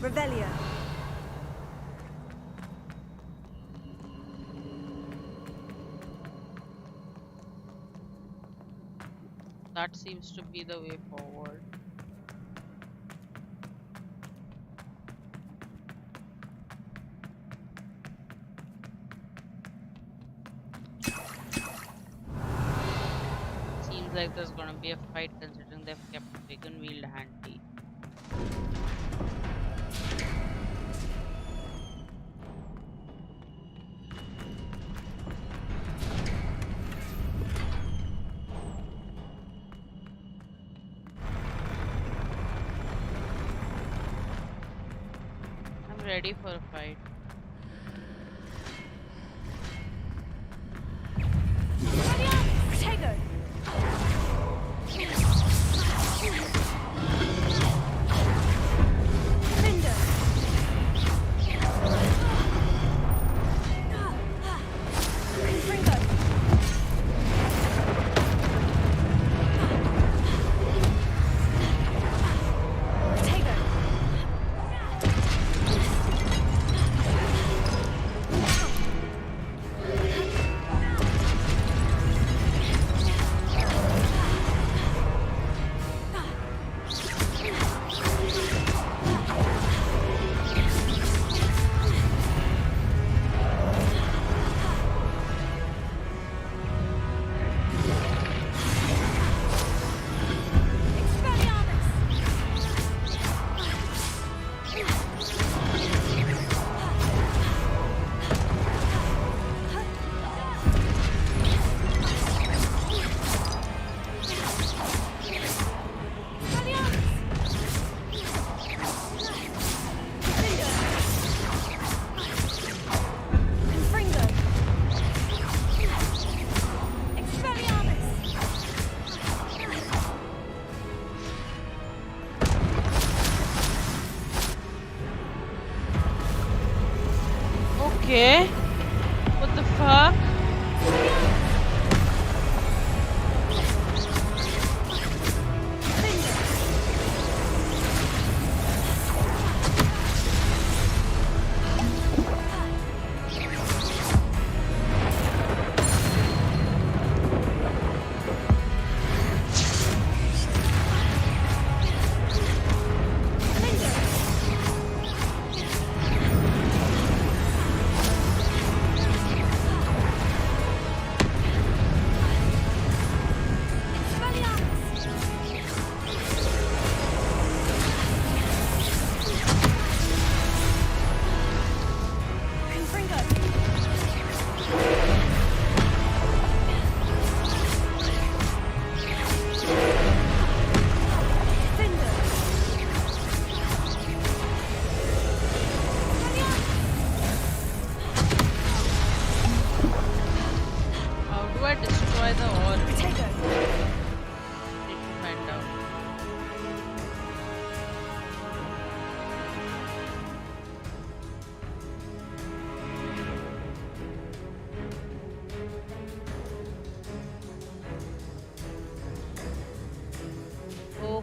Revelio. That seems to be the way forward. like there's gonna be a fight considering they've kept wagon wheel handy. I'm ready for a fight. Protego! Defender! Confringo! Protego! Okay. What the fuck?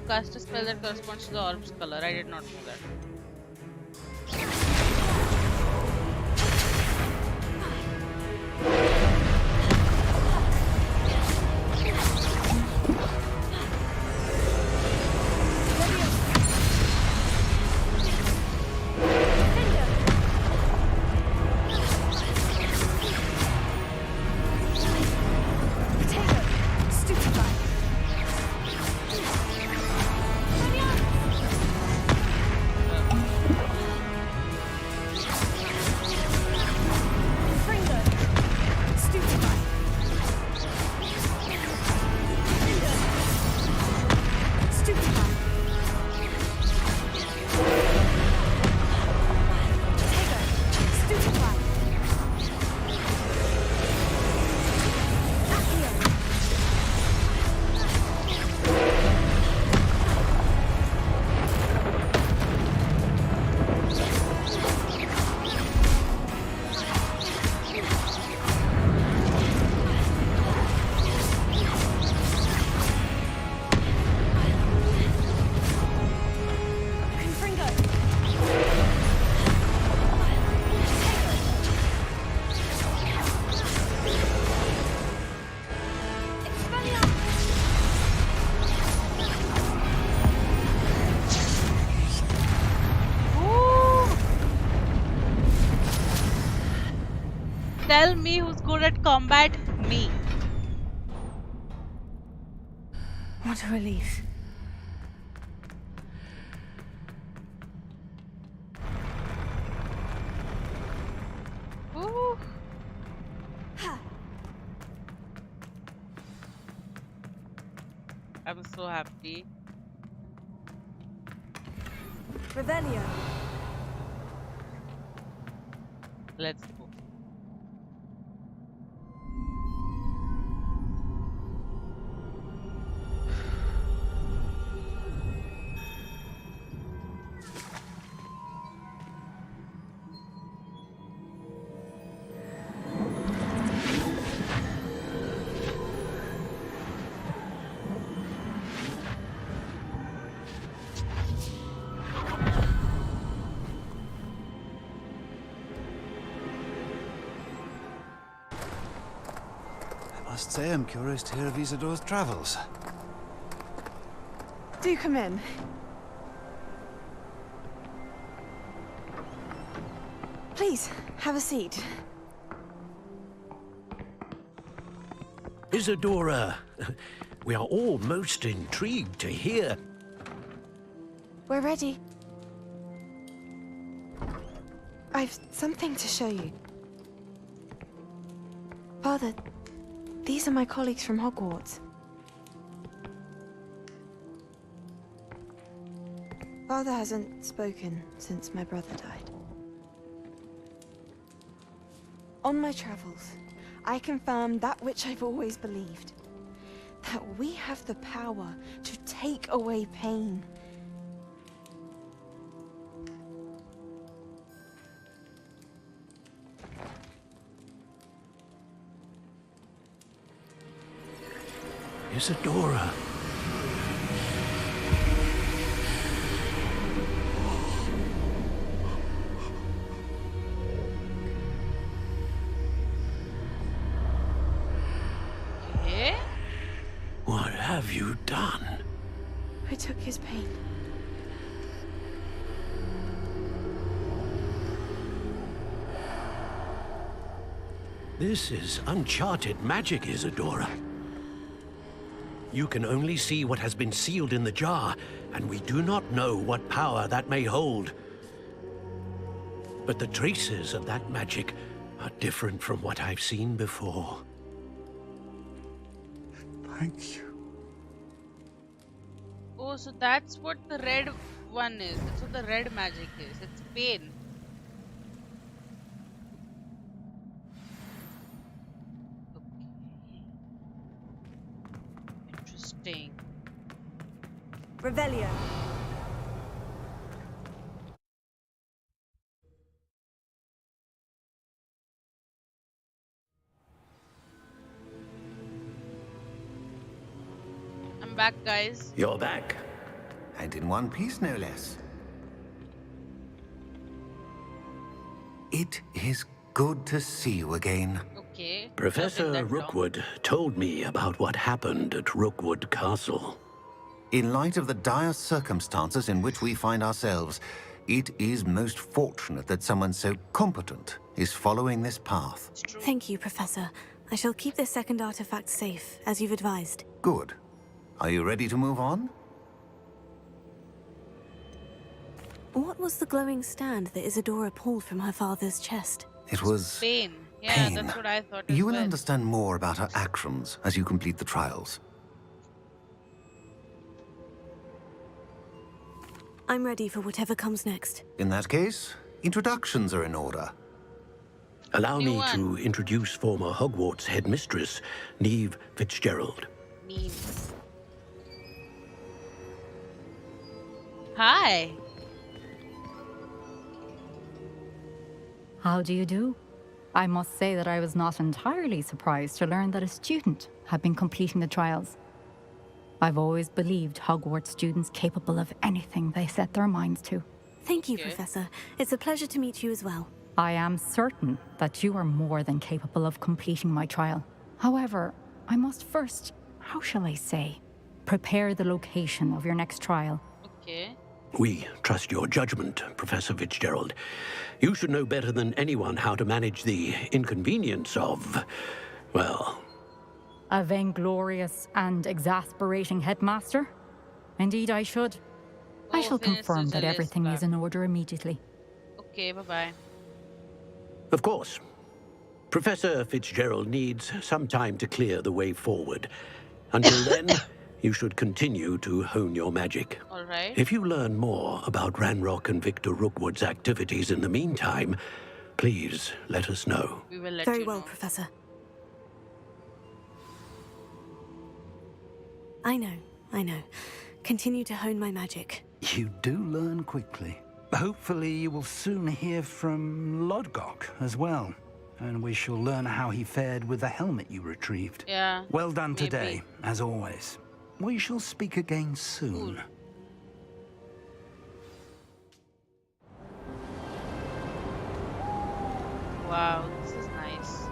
Cast a spell that corresponds to the orb's color. I did not know that. Tell me who's good at combat? Me. What a relief. Ooh. I'm so happy. Revelio. Let's go. I must say I'm curious to hear of Isidore's travels. Do come in. Please, have a seat. Isadora, we are all most intrigued to hear. We're ready. I've something to show you. Father, these are my colleagues from Hogwarts. Father hasn't spoken since my brother died. On my travels, I confirmed that which I've always believed. That we have the power to take away pain. Isadora. Okay. What have you done? I took his pain. This is uncharted magic, Isadora. You can only see what has been sealed in the jar, and we do not know what power that may hold. But the traces of that magic are different from what I've seen before. Thank you. Oh, so that's what the red one is. That's what the red magic is. It's pain. Okay. Interesting. Revelio. I'm back, guys. You're back. And in one piece, no less. It is good to see you again. Okay. Professor Nothing that long. Rookwood told me about what happened at Rookwood Castle. In light of the dire circumstances in which we find ourselves, it is most fortunate that someone so competent is following this path. It's true. Thank you, Professor. I shall keep this second artifact safe, as you've advised. Good. Are you ready to move on? What was the glowing stand that Isadora pulled from her father's chest? It was Pain. Yeah, pain. that's what I thought as You will well. understand more about her actions as you complete the trials. I'm ready for whatever comes next. In that case, introductions are in order. Allow New me one. to introduce former Hogwarts headmistress, Neve Fitzgerald. Meme. Hi. How do you do? I must say that I was not entirely surprised to learn that a student had been completing the trials. I've always believed Hogwarts students capable of anything they set their minds to. Thank you, Okay. Professor. It's a pleasure to meet you as well. I am certain that you are more than capable of completing my trial. However, I must first, how shall I say, prepare the location of your next trial. Okay. We trust your judgment, Professor Fitzgerald. You should know better than anyone how to manage the inconvenience of, well, A vainglorious and exasperating headmaster? Indeed, I should. I shall confirm that everything is in order immediately. Okay, bye-bye. Of course. Professor Fitzgerald needs some time to clear the way forward. Until then, you should continue to hone your magic. All right. If you learn more about Ranrock and Victor Rookwood's activities in the meantime, please let us know. We will let Very you well, know. Professor. I know. Continue to hone my magic. You do learn quickly. Hopefully you will soon hear from Lodgok as well. And we shall learn how he fared with the helmet you retrieved. Yeah. Well done maybe. today, as always. We shall speak again soon. Cool. Wow, this is nice.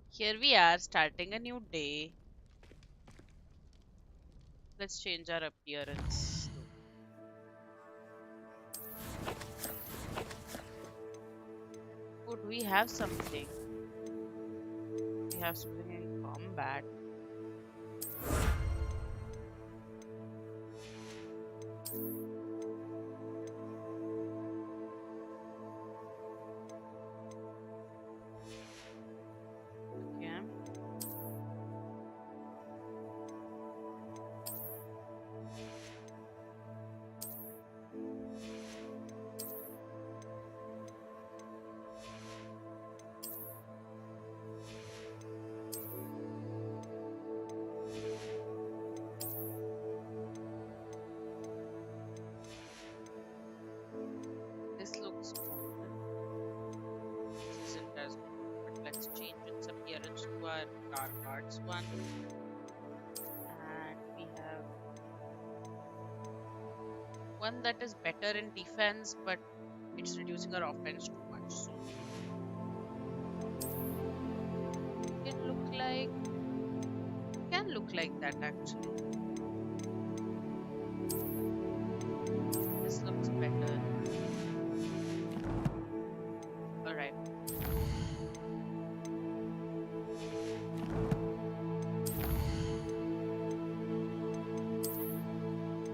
Here we are, starting a new day. Let's change our appearance. Oh, do we have something? We have something in combat. Okay. This looks good. This isn't as good, but let's change its appearance to our dark arts one. And we have one that is better in defense, but it's reducing our offense too much. So it can look like that actually. This looks better. Alright.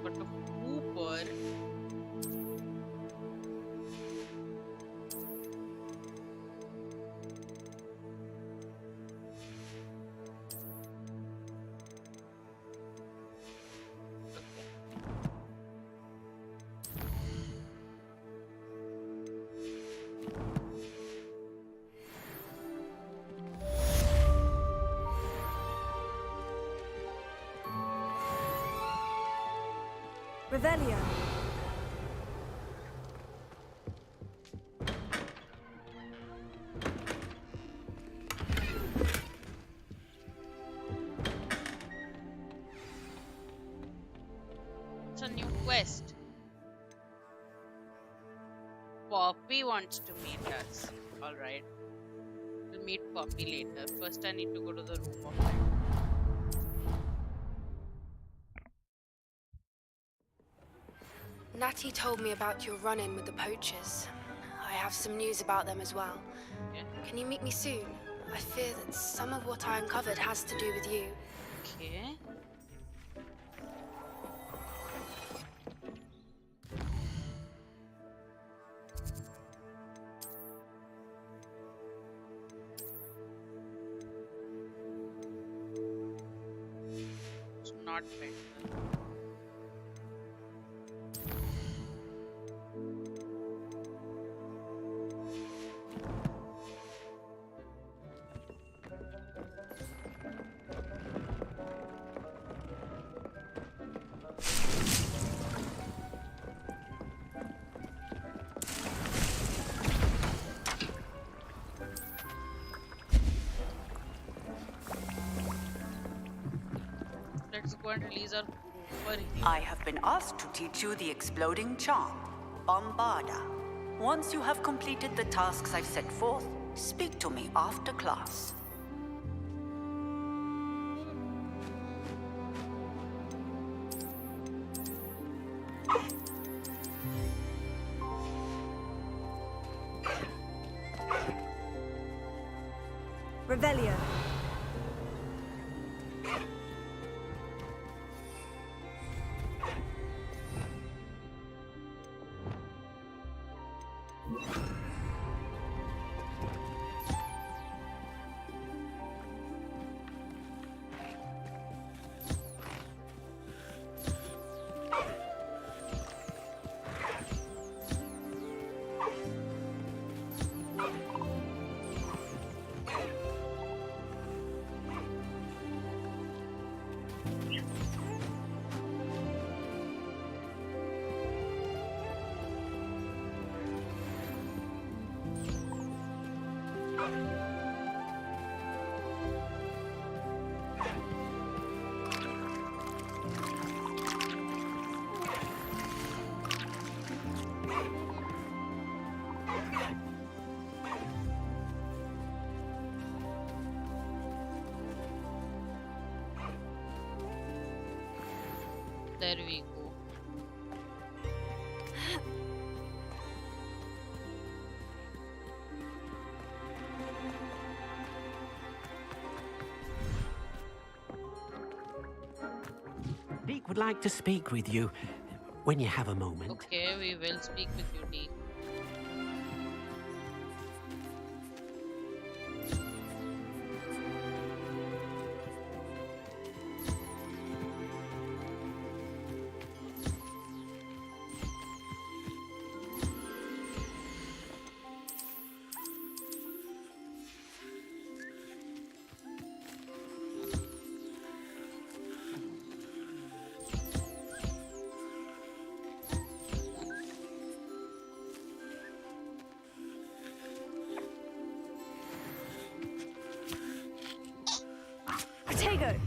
But the Hooper. Revelio. It's a new quest. Poppy wants to meet us. Alright. We'll meet Poppy later. First I need to go to the room of light. Natty told me about your run-in with the poachers. I have some news about them as well. Yeah. Can you meet me soon? I fear that some of what I uncovered has to do with you. Okay. It's not better. Let's go and release our Hooper here. I have been asked to teach you the exploding charm. Bombarda. Once you have completed the tasks I've set forth, speak to me after class. Revelio. There we go. Deek would like to speak with you when you have a moment. Okay, we will speak with you, Dee. Protego!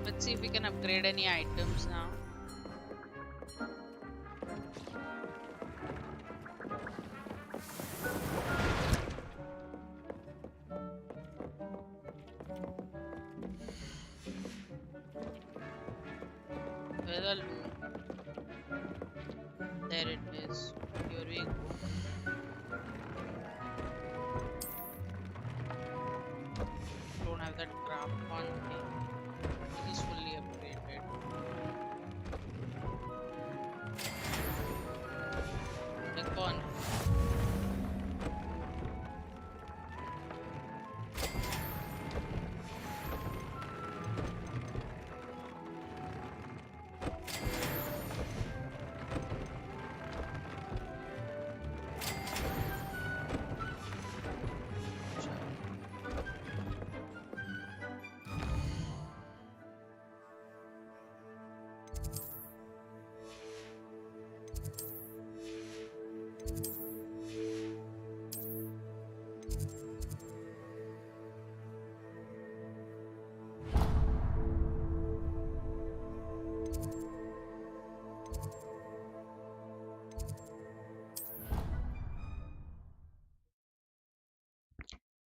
Let's see if we can upgrade any items now. Where's the loot? There it is. Here we go. Don't have that craft one thing. It is fully upgraded. Click on.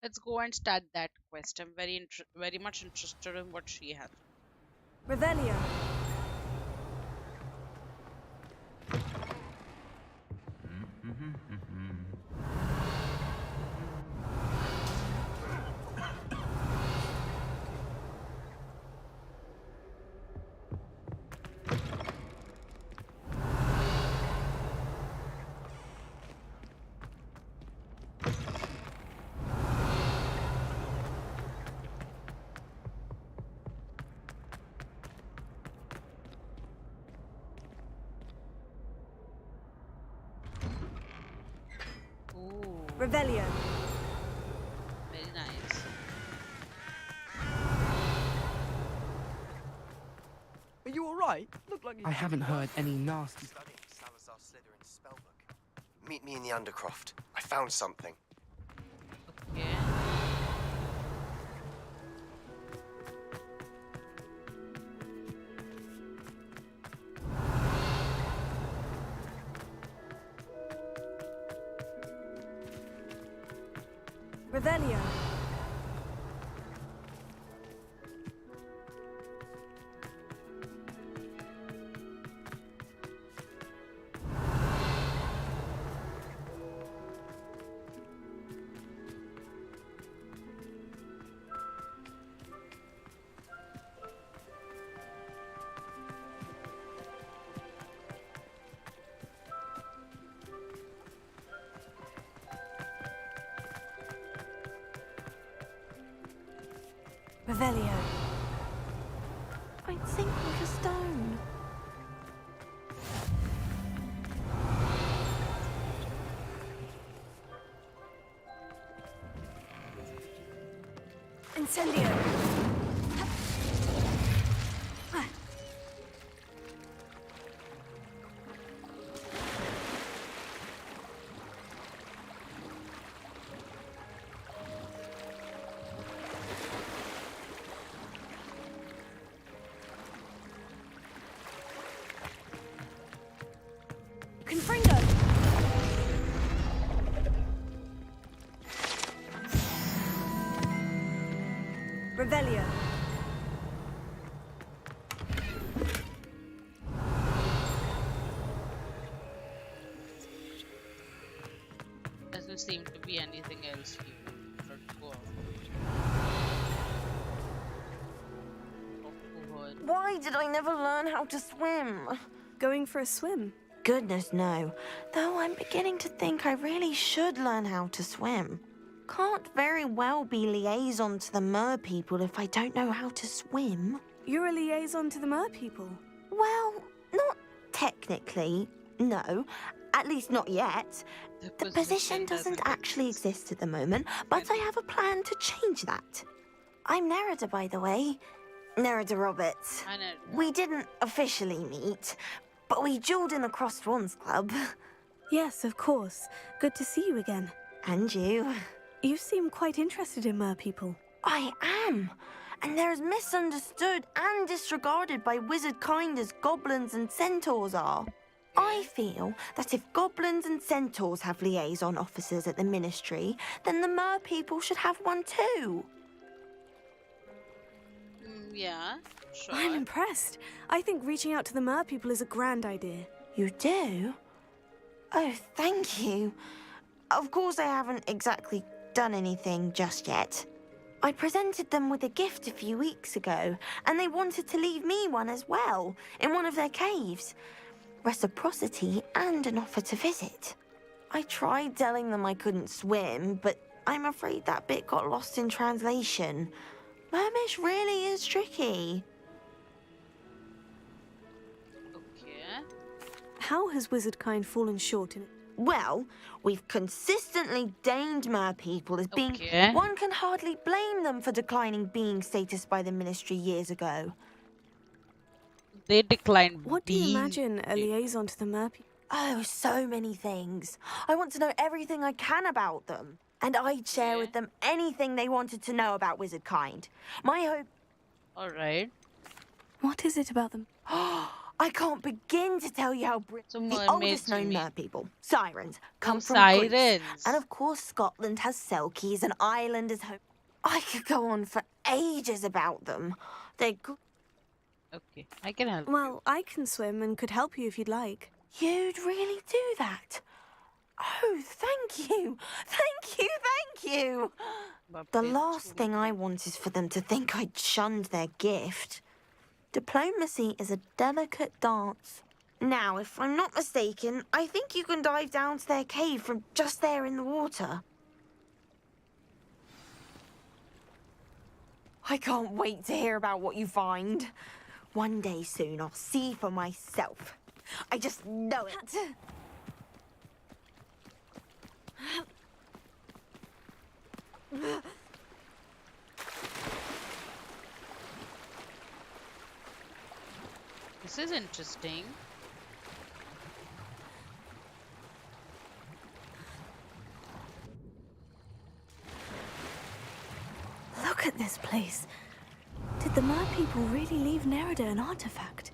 Let's go and start that quest. I'm very much interested in what she has. Revelio. Revelio. Very nice. Are you alright? Look like you. I haven't heard any nasty. Studying Salazar Slytherin's spellbook. Meet me in the Undercroft. I found something. Okay. Revelio. Revelio. I'd sink like a stone. Incendio. Confringo. Revelio. Doesn't seem to be anything else here. Let's go out. Why did I never learn how to swim? Going for a swim? Goodness, no. Though I'm beginning to think I really should learn how to swim. Can't very well be liaison to the Mer people if I don't know how to swim. You're a liaison to the Mer people? Well, not technically, no. At least not yet. The position doesn't actually exist at the moment, but I have a plan to change that. I'm Nerida, by the way. Nerida Roberts. I know. We didn't officially meet, but we dueled in the Crossed Wands Club. Yes, of course. Good to see you again. And you. You seem quite interested in Mer people. I am. And they're as misunderstood and disregarded by wizard kind as goblins and centaurs are. I feel that if goblins and centaurs have liaison officers at the Ministry, then the Mer people should have one too. Yeah, sure. I'm impressed. I think reaching out to the Mer people is a grand idea. You do? Oh, thank you. Of course I haven't exactly done anything just yet. I presented them with a gift a few weeks ago, and they wanted to leave me one as well, in one of their caves. Reciprocity and an offer to visit. I tried telling them I couldn't swim, but I'm afraid that bit got lost in translation. Mermish really is tricky. Okay. How has wizard kind fallen short in it? Well, we've consistently deigned Mer people as being... Okay. One can hardly blame them for declining being status by the Ministry years ago. They declined. What do you imagine a liaison to the Mer people? Oh, so many things. I want to know everything I can about them. And I'd share with them anything they wanted to know about wizard kind. My hope... Alright. What is it about them? I can't begin to tell you how the oldest known Mer people, Sirens, come from Sirens. Greece. And of course Scotland has Selkies and Ireland as home. I could go on for ages about them. They're good. Okay, I can help. Well, I can swim and could help you if you'd like. You'd really do that? Oh, thank you. Thank you, thank you. The last thing I want is for them to think I'd shunned their gift. Diplomacy is a delicate dance. Now, if I'm not mistaken, I think you can dive down to their cave from just there in the water. I can't wait to hear about what you find. One day soon, I'll see for myself. I just know it. This is interesting. Look at this place. Did the Mer people really leave Nerida an artifact?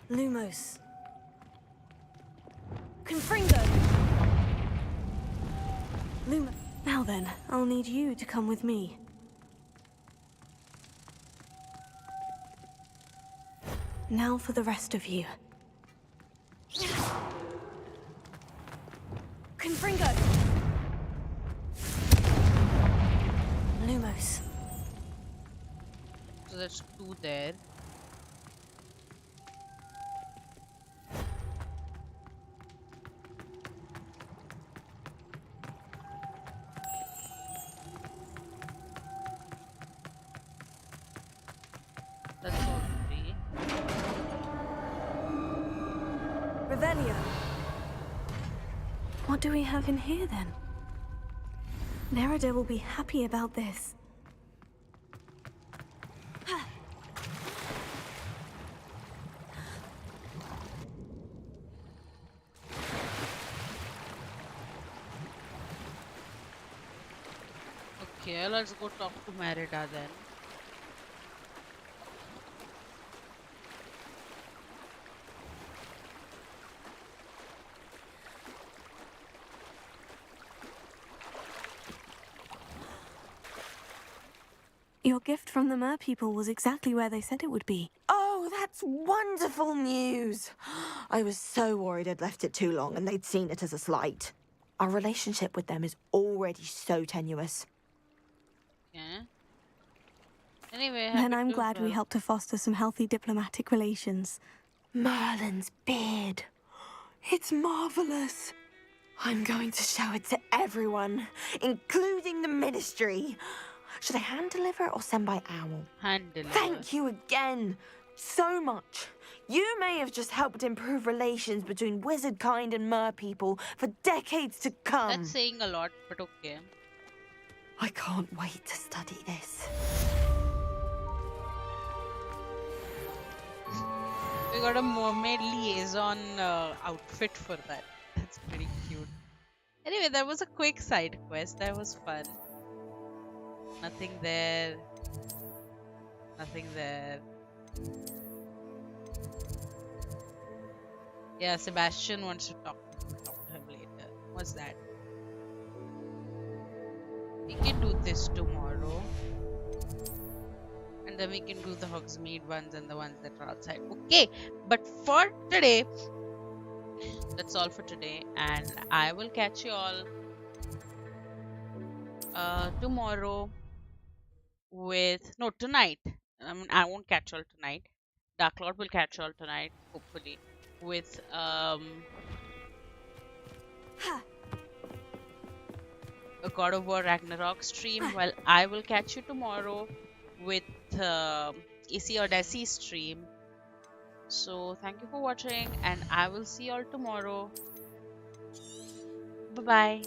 Lumos. Confringo! Luma. Now then, I'll need you to come with me. Now for the rest of you. Confringo! Lumos. So there's 2 there. That's all 3. Revelio. What do we have in here then? Nerida will be happy about this. Okay, let's go talk to Merida then. Your gift from the Mer people was exactly where they said it would be. Oh, that's wonderful news. I was so worried I'd left it too long and they'd seen it as a slight. Our relationship with them is already so tenuous. Yeah. Anyway, Then happy I'm to glad we help. helped to foster some healthy diplomatic relations. Merlin's beard. It's marvelous. I'm going to show it to everyone, including the Ministry. Should I hand deliver or send by owl? Hand deliver. Thank you again so much. You may have just helped improve relations between wizard kind and Mer people for decades to come. That's saying a lot, but okay. I can't wait to study this. We got a mermaid liaison outfit for that. That's pretty cute. Anyway, that was a quick side quest. That was fun. Nothing there. Nothing there. Yeah, Sebastian wants to talk to him later. What's that? We can do this tomorrow. And then we can do the Hogsmeade ones and the ones that are outside. Okay, but for today, that's all for today. And I will catch you all tomorrow with... No, tonight. I won't catch you all tonight. Dark Lord will catch you all tonight, hopefully. With a God of War Ragnarok stream. Well, I will catch you tomorrow with AC Odyssey stream. So thank you for watching, and I will see you all tomorrow. Bye bye.